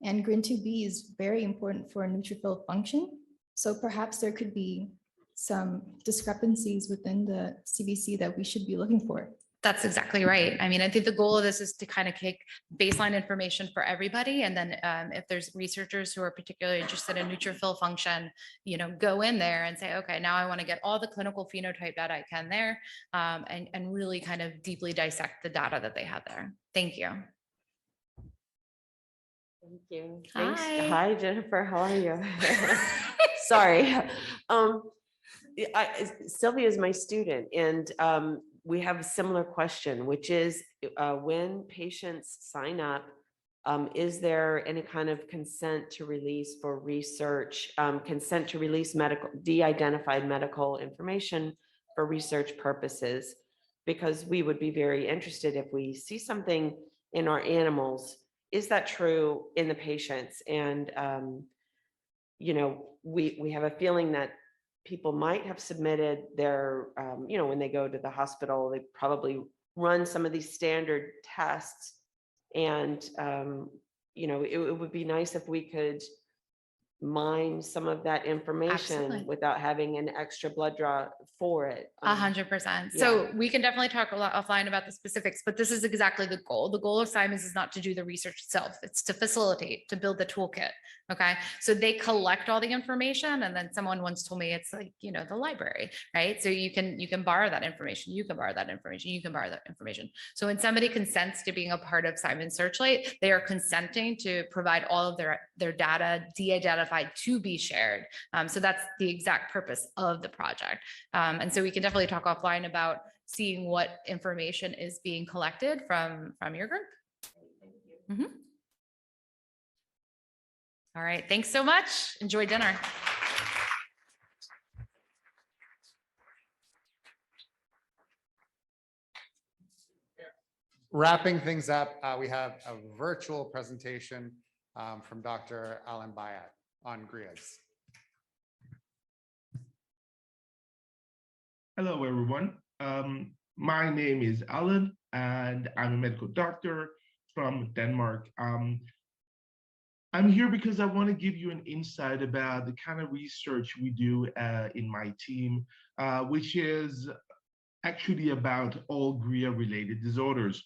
and GRIN2B is very important for neutrophil function. So perhaps there could be some discrepancies within the CBC that we should be looking for. That's exactly right. I mean, I think the goal of this is to kind of take baseline information for everybody. And then if there's researchers who are particularly interested in neutrophil function, you know, go in there and say, okay, now I want to get all the clinical phenotype data I can there, and really kind of deeply dissect the data that they have there. Thank you. Thank you. Thanks. Hi. Hi, Jennifer. How are you? Sorry. Sylvia is my student, and we have a similar question, which is when patients sign up, is there any kind of consent to release for research, consent to release de-identified medical information for research purposes? Because we would be very interested if we see something in our animals, is that true in the patients? And, you know, we have a feeling that people might have submitted their, you know, when they go to the hospital, they probably run some of these standard tests. And, you know, it would be nice if we could mine some of that information Absolutely. without having an extra blood draw for it. 100%. So we can definitely talk a lot offline about the specifics, but this is exactly the goal. The goal of Simons is not to do the research itself. It's to facilitate, to build the toolkit. Okay. So they collect all the information, and then someone once told me it's like, you know, the library, right? So you can borrow that information. You can borrow that information. You can borrow that information. So when somebody consents to being a part of Simon Searchlight, they are consenting to provide all of their data, de-identified, to be shared. So that's the exact purpose of the project. And so we can definitely talk offline about seeing what information is being collected from your group. Mm-hmm. All right, thanks so much. Enjoy dinner. Wrapping things up, we have a virtual presentation from Dr. Allan Bayat on GRIAs. Hello, everyone. My name is Allan, and I'm a medical doctor from Denmark. I'm here because I want to give you an insight about the kind of research we do in my team, which is actually about all GRIA-related disorders.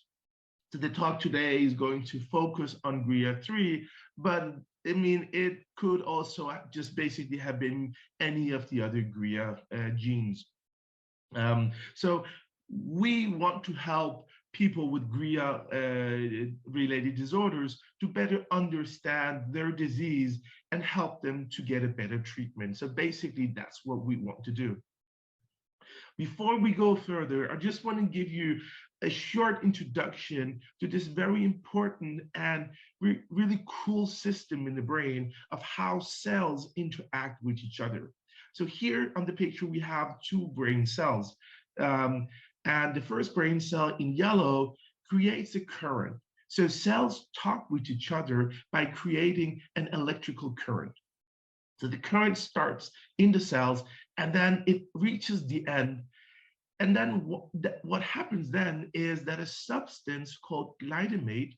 So the talk today is going to focus on GRIA 3, but I mean, it could also just basically have been any of the other GRIA genes. So we want to help people with GRIA related disorders to better understand their disease and help them to get a better treatment. So basically, that's what we want to do. Before we go further, I just want to give you a short introduction to this very important and really cool system in the brain of how cells interact with each other. So here on the picture, we have two brain cells. And the first brain cell in yellow creates a current. So cells talk with each other by creating an electrical current. So the current starts in the cells, and then it reaches the end. And then what happens then is that a substance called glutamate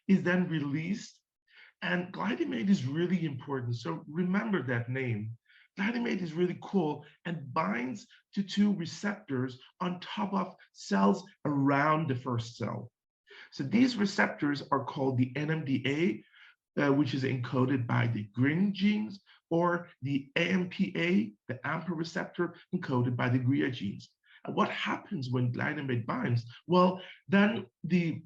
is then released. And glutamate is really important. So remember that name. Glutamate is really cool and binds to two receptors on top of cells around the first cell. So these receptors are called the NMDA, which is encoded by the GRIN genes, or the AMPA, the AMPA receptor, encoded by the GRIA genes. And what happens when glutamate binds? Well, then the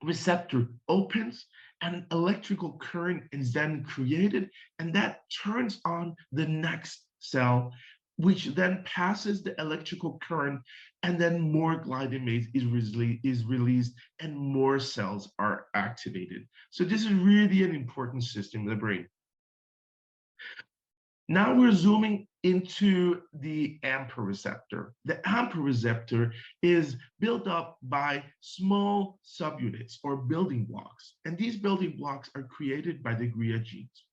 receptor opens an electrical current is then created, and that turns on the next cell, which then passes the electrical current, and then more glytamate is released and more cells are activated. So this is really an important system in the brain. Now we're zooming into the AMPA receptor. The AMPA receptor is built up by small subunits or building blocks. And these building blocks are created by the GRIA genes.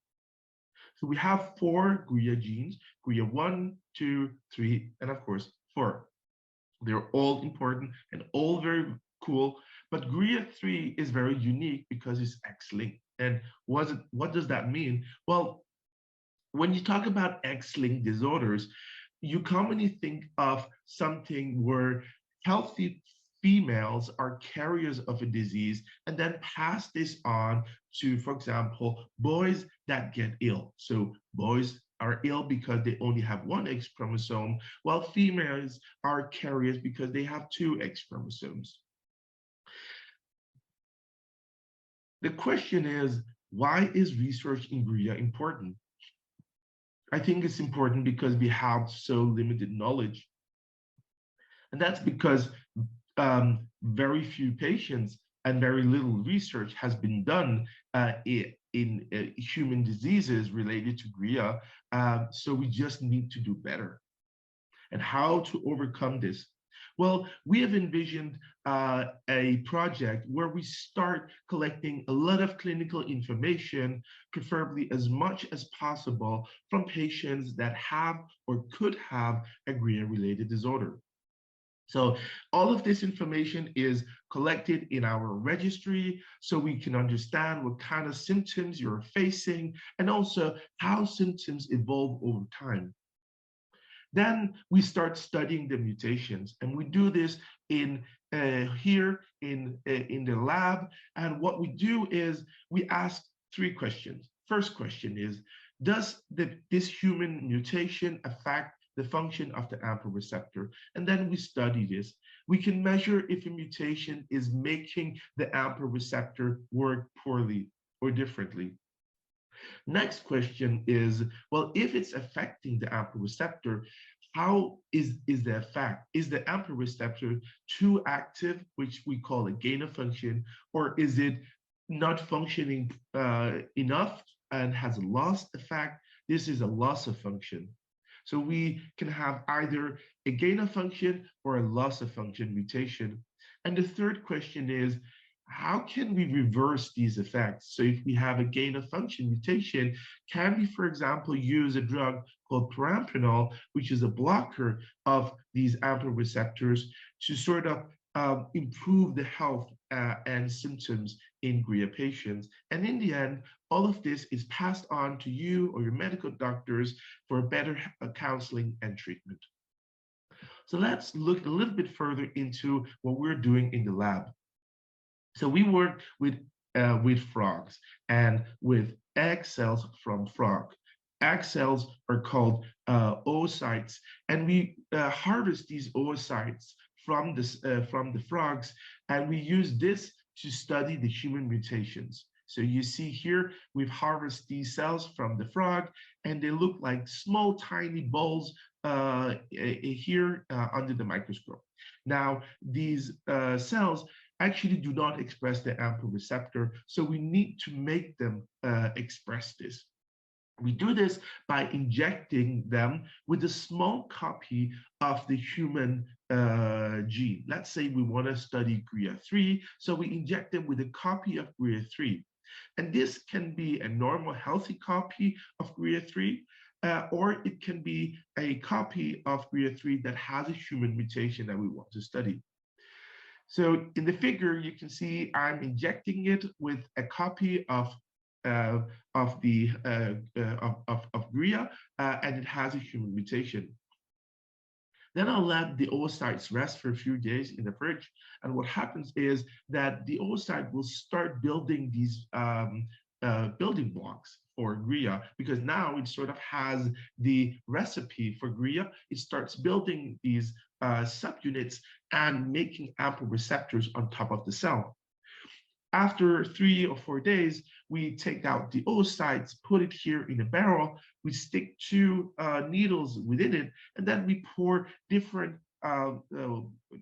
So we have 4 GRIA genes, GRIA 1, 2, 3, and of course 4. They're all important and all very cool, but GRIA 3 is very unique because it's X-linked. And what does that mean? Well, when you talk about X-linked disorders, you commonly think of something where healthy females are carriers of a disease and then pass this on to, for example, boys that get ill. So boys are ill because they only have 1 X chromosome, while females are carriers because they have 2 X chromosomes. The question is, why is research in GRIA important? I think it's important because we have so limited knowledge. And that's because very few patients and very little research has been done in human diseases related to GRIA. So we just need to do better. And how to overcome this? Well, we have envisioned a project where we start collecting a lot of clinical information, preferably as much as possible, from patients that have or could have a GRIA-related disorder. So all of this information is collected in our registry so we can understand what kind of symptoms you're facing and also how symptoms evolve over time. Then we start studying the mutations, and we do this here in the lab. And what we do is we ask 3 questions. First question is, does this human mutation affect the function of the AMPA receptor? And then we study this. We can measure if a mutation is making the AMPA receptor work poorly or differently. Next question is, well, if it's affecting the AMPA receptor, how is the effect? Is the AMPA receptor too active, which we call a gain of function, or is it not functioning enough and has a lost effect? This is a loss of function. So we can have either a gain of function or a loss of function mutation. And the third question is, how can we reverse these effects? So if we have a gain of function mutation, can we, for example, use a drug called perampanel, which is a blocker of these AMPA receptors, to sort of improve the health and symptoms in GRIA patients? And in the end, all of this is passed on to you or your medical doctors for better counseling and treatment. So let's look a little bit further into what we're doing in the lab. So we work with frogs and with egg cells from frog. Egg cells are called oocytes, and we harvest these oocytes from the frogs, and we use this to study the human mutations. So you see here, we've harvested these cells from the frog, and they look like small, tiny balls here under the microscope. Now, these cells actually do not express the AMPA receptor, so we need to make them express this. We do this by injecting them with a small copy of the human gene. Let's say we want to study GRIA3, so we inject them with a copy of GRIA3. And this can be a normal, healthy copy of GRIA3, or it can be a copy of GRIA3 that has a human mutation that we want to study. So in the figure, you can see I'm injecting it with a copy of GRIA, and it has a human mutation. Then I'll let the oocytes rest for a few days in the fridge. And what happens is that the oocyte will start building these building blocks for GRIA, because now it sort of has the recipe for GRIA. It starts building these subunits and making AMPA receptors on top of the cell. After 3 or 4 days, we take out the oocytes, put it here in a barrel, we stick 2 needles within it, and then we pour different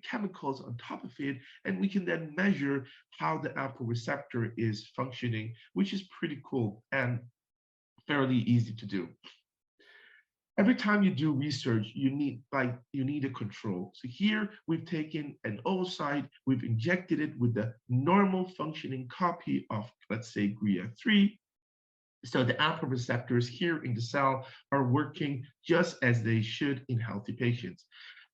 chemicals on top of it, and we can then measure how the AMPA receptor is functioning, which is pretty cool and fairly easy to do. Every time you do research, you need a control. So here we've taken an oocyte, we've injected it with the normal functioning copy of, let's say, GRIA3. So the AMPA receptors here in the cell are working just as they should in healthy patients.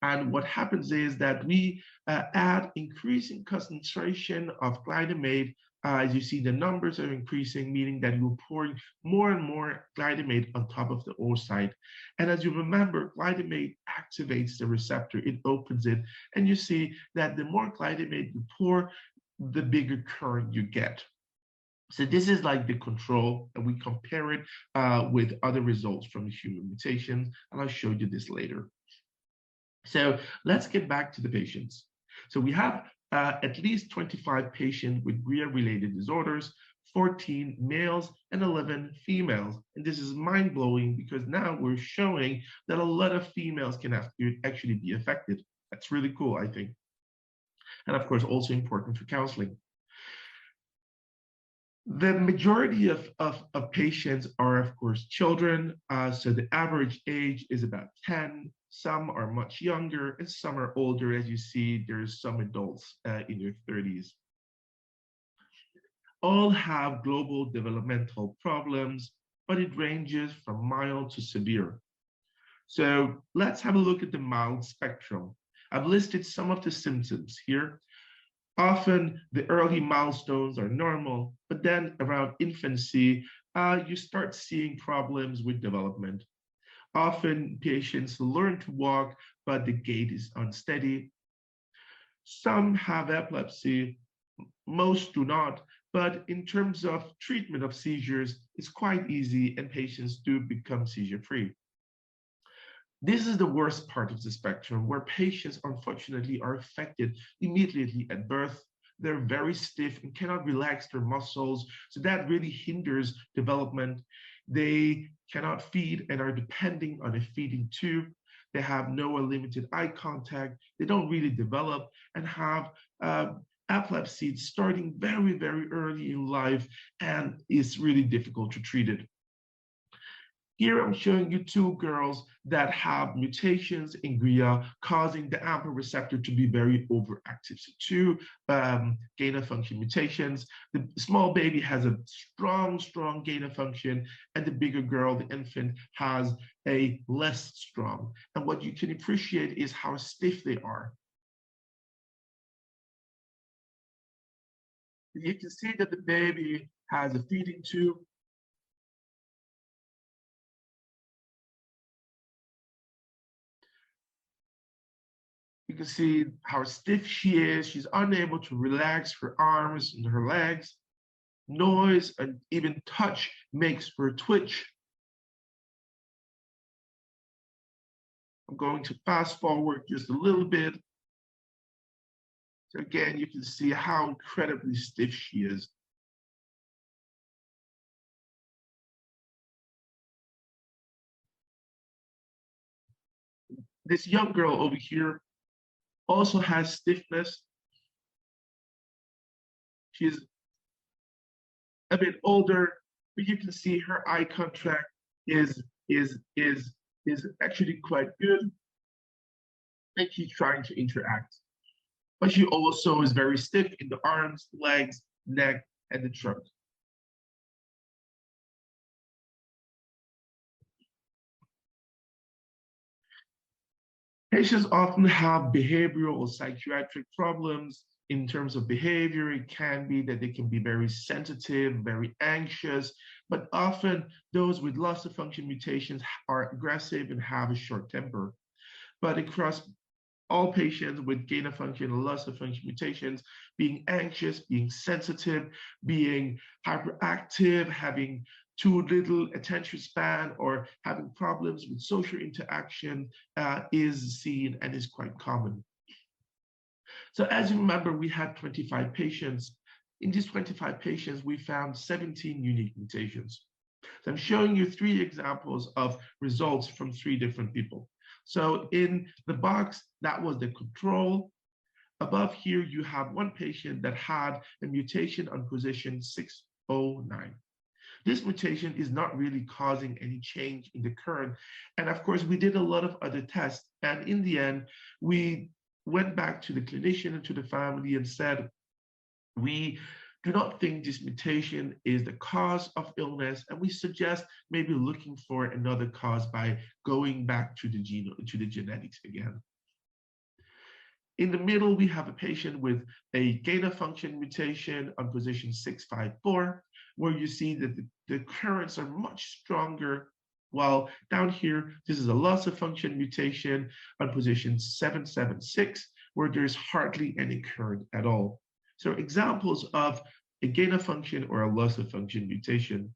And what happens is that we add increasing concentration of glytamate. As you see, the numbers are increasing, meaning that you're pouring more and more glytamate on top of the oocyte. And as you remember, glytamate activates the receptor, it opens it, and you see that the more glytamate you pour, the bigger current you get. So this is like the control, and we compare it with other results from the human mutations, and I'll show you this later. So let's get back to the patients. So we have at least 25 patients with GRIA-related disorders, 14 males and 11 females. And this is mind-blowing because now we're showing that a lot of females can actually be affected. That's really cool, I think. And of course, also important for counseling. The majority of patients are, of course, children. So the average age is about 10. Some are much younger and some are older. As you see, there's some adults in their 30s. All have global developmental problems, but it ranges from mild to severe. So let's have a look at the mild spectrum. I've listed some of the symptoms here. Often the early milestones are normal, but then around infancy, you start seeing problems with development. Often patients learn to walk, but the gait is unsteady. Some have epilepsy, most do not, but in terms of treatment of seizures, it's quite easy and patients do become seizure-free. This is the worst part of the spectrum, where patients unfortunately are affected immediately at birth. They're very stiff and cannot relax their muscles, so that really hinders development. They cannot feed and are depending on a feeding tube. They have no or limited eye contact. They don't really develop and have epilepsy starting very, very early in life, and it's really difficult to treat it. Here I'm showing you 2 girls that have mutations in GRIA causing the AMPA receptor to be very overactive. So 2 gain-of-function mutations. The small baby has a strong gain-of-function, and the bigger girl, the infant, has a less strong. And what you can appreciate is how stiff they are. You can see that the baby has a feeding tube. You can see how stiff she is. She's unable to relax her arms and her legs. Noise and even touch makes her twitch. I'm going to fast forward just a little bit. So again, you can see how incredibly stiff she is. This young girl over here also has stiffness. She's a bit older, but you can see her eye contact is actually quite good. And she's trying to interact. But she also is very stiff in the arms, legs, neck, and the trunk. Patients often have behavioral or psychiatric problems in terms of behavior. It can be that they can be very sensitive, very anxious, but often those with loss of function mutations are aggressive and have a short temper. But across all patients with gain of function or loss of function mutations, being anxious, being sensitive, being hyperactive, having too little attention span, or having problems with social interaction is seen and is quite common. So as you remember, we had 25 patients. in these 25 patients, we found 17 unique mutations. So I'm showing you 3 examples of results from 3 different people. So in the box, that was the control. Above here, you have one patient that had a mutation on position 609. This mutation is not really causing any change in the current. And of course, we did a lot of other tests. And in the end, we went back to the clinician and to the family and said, we do not think this mutation is the cause of illness, and we suggest maybe looking for another cause by going back to the genetics again. In the middle, we have a patient with a gain-of-function mutation on position 654, where you see that the currents are much stronger, while down here, this is a loss-of-function mutation on position 776, where there's hardly any current at all. So examples of a gain-of-function or a loss-of-function mutation.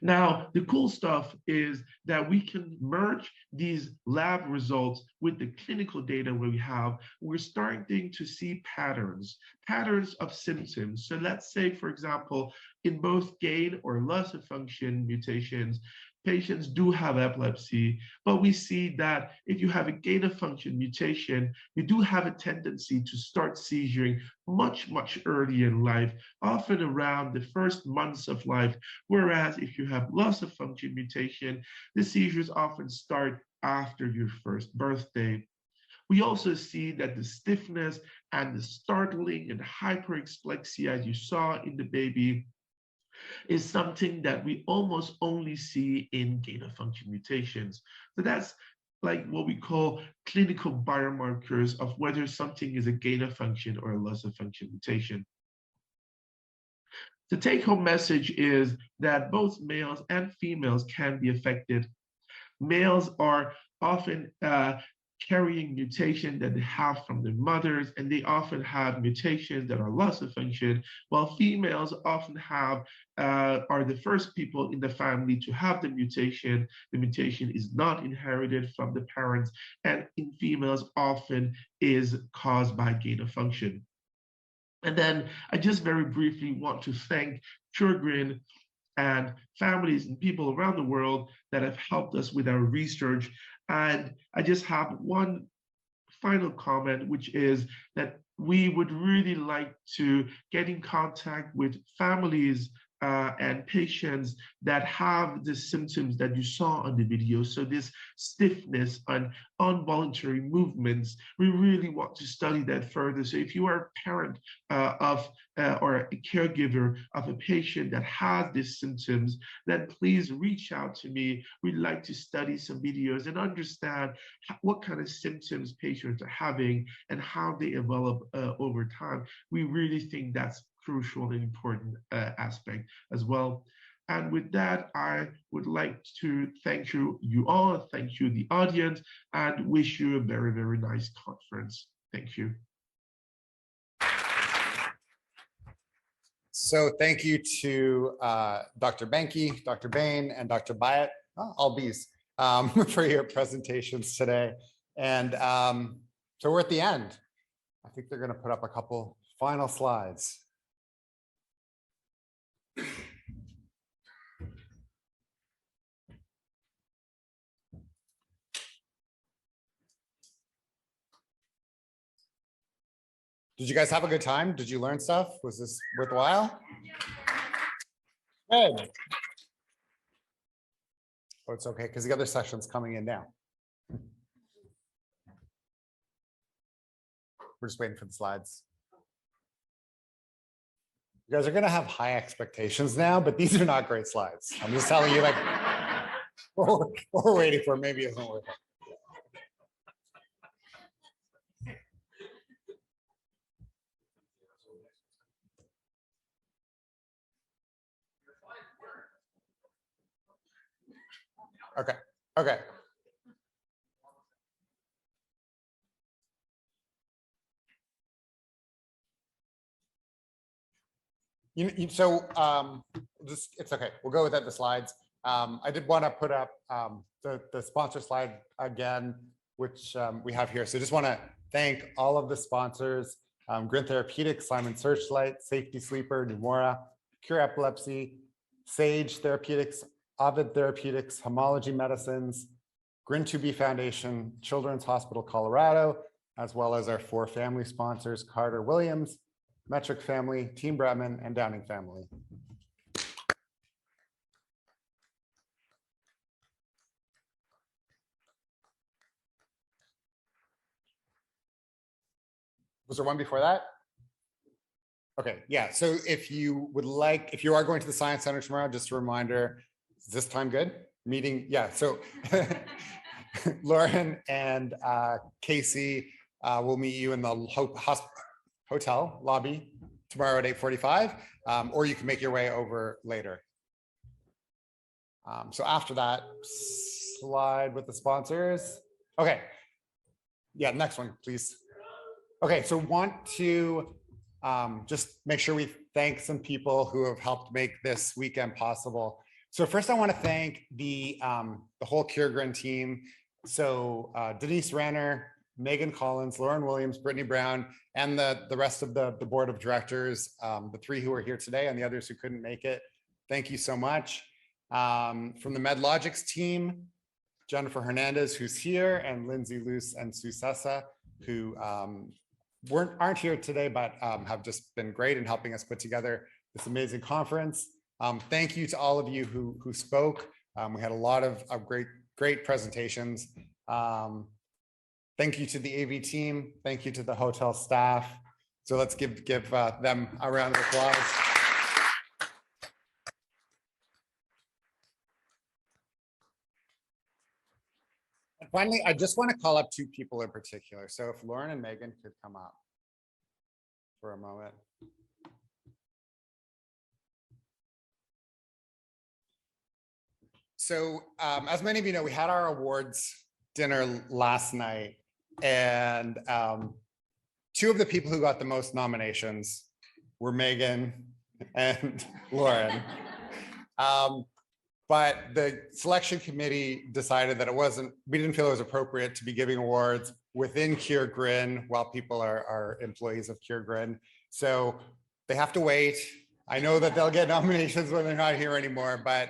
Now, the cool stuff is that we can merge these lab results with the clinical data we have. We're starting to see patterns of symptoms. So let's say, for example, in both gain or loss-of-function mutations, patients do have epilepsy, but we see that if you have a gain-of-function mutation, you do have a tendency to start seizuring much, much earlier in life, often around the first months of life, whereas if you have loss-of-function mutation, the seizures often start after your first birthday. We also see that the stiffness and the startling and hyperexplexia, as you saw in the baby, is something that we almost only see in gain-of-function mutations. So that's like what we call clinical biomarkers of whether something is a gain-of-function or a loss-of-function mutation. The take-home message is that both males and females can be affected. Males are often carrying mutation that they have from their mothers, and they often have mutations that are loss of function, while females often have are the first people in the family to have the mutation. The mutation is not inherited from the parents, and in females often is caused by gain of function. And then I just very briefly want to thank GRIN and families and people around the world that have helped us with our research. And I just have one final comment, which is that we would really like to get in contact with families and patients that have the symptoms that you saw on the video. So this stiffness and involuntary movements, we really want to study that further. So if you are a parent or a caregiver of a patient that has these symptoms, then please reach out to me. We'd like to study some videos and understand what kind of symptoms patients are having and how they develop over time. We really think that's crucial and important aspect as well. And with that, I would like to thank you all, thank you the audience, and wish you a very, very nice conference. Thank you. So thank you to Dr. Benke, Dr. Bain, and Dr. Bayat, all B's, for your presentations today. And so we're at the end. I think they're going to put up a couple final slides. Did you guys have a good time? Did you learn stuff? Was this worthwhile? Good. Oh, it's okay, because the other session's coming in now. We're just waiting for the slides. You guys are going to have high expectations now, but these are not great slides. I'm just telling you, like, what we're waiting for maybe isn't worth it. Okay. Okay. So it's okay. We'll go without the slides. I did want to put up the sponsor slide again, which we have here. So just want to thank all of the sponsors GRIN Therapeutics, Simon Searchlight, Safety Sleeper, Pneumora, Cure Epilepsy, Sage Therapeutics, Ovid Therapeutics, Homology Medicines, GRIN 2B Foundation, Children's Hospital Colorado, as well as our 4 family sponsors, Carter Williams, Metric Family, Team Bretman, and Downing Family. Was there one before that? Okay, yeah, so if you would like, if you are going to the Science Center tomorrow, just a reminder, is this time good? Meeting, yeah, so Lauren and Casey will meet you in the hotel lobby tomorrow at 8:45, or you can make your way over later. So after that, slide with the sponsors. Okay, yeah, next one, please. Okay, so want to just make sure we thank some people who have helped make this weekend possible. So first I want to thank the whole GRIN team. So Denise Renner, Megan Collins, Lauren Williams, Brittany Brown, and the rest of the board of directors, the 3 who are here today and the others who couldn't make it. Thank you so much. From the MedLogix team, Jennifer Hernandez, who's here, and Lindsay Luce and Sue Sessa, who aren't here today, but have just been great in helping us put together this amazing conference. Thank you to all of you who spoke. We had a lot of great presentations. Thank you to the AV team. Thank you to the hotel staff. So let's give them a round of applause. And finally, I just want to call up 2 people in particular. So if Lauren and Megan could come up for a moment. So as many of you know, we had our awards dinner last night, and 2 of the people who got the most nominations were Megan and Lauren. But the selection committee decided that we didn't feel it was appropriate to be giving awards within GRIN while people are employees of GRIN. So they have to wait. I know that they'll get nominations when they're not here anymore, but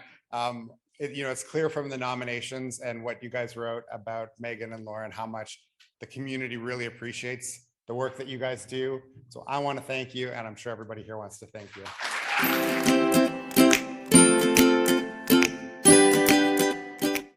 it's clear from the nominations and what you guys wrote about Megan and Lauren, how much the community really appreciates the work that you guys do. So I want to thank you, and I'm sure everybody here wants to thank you.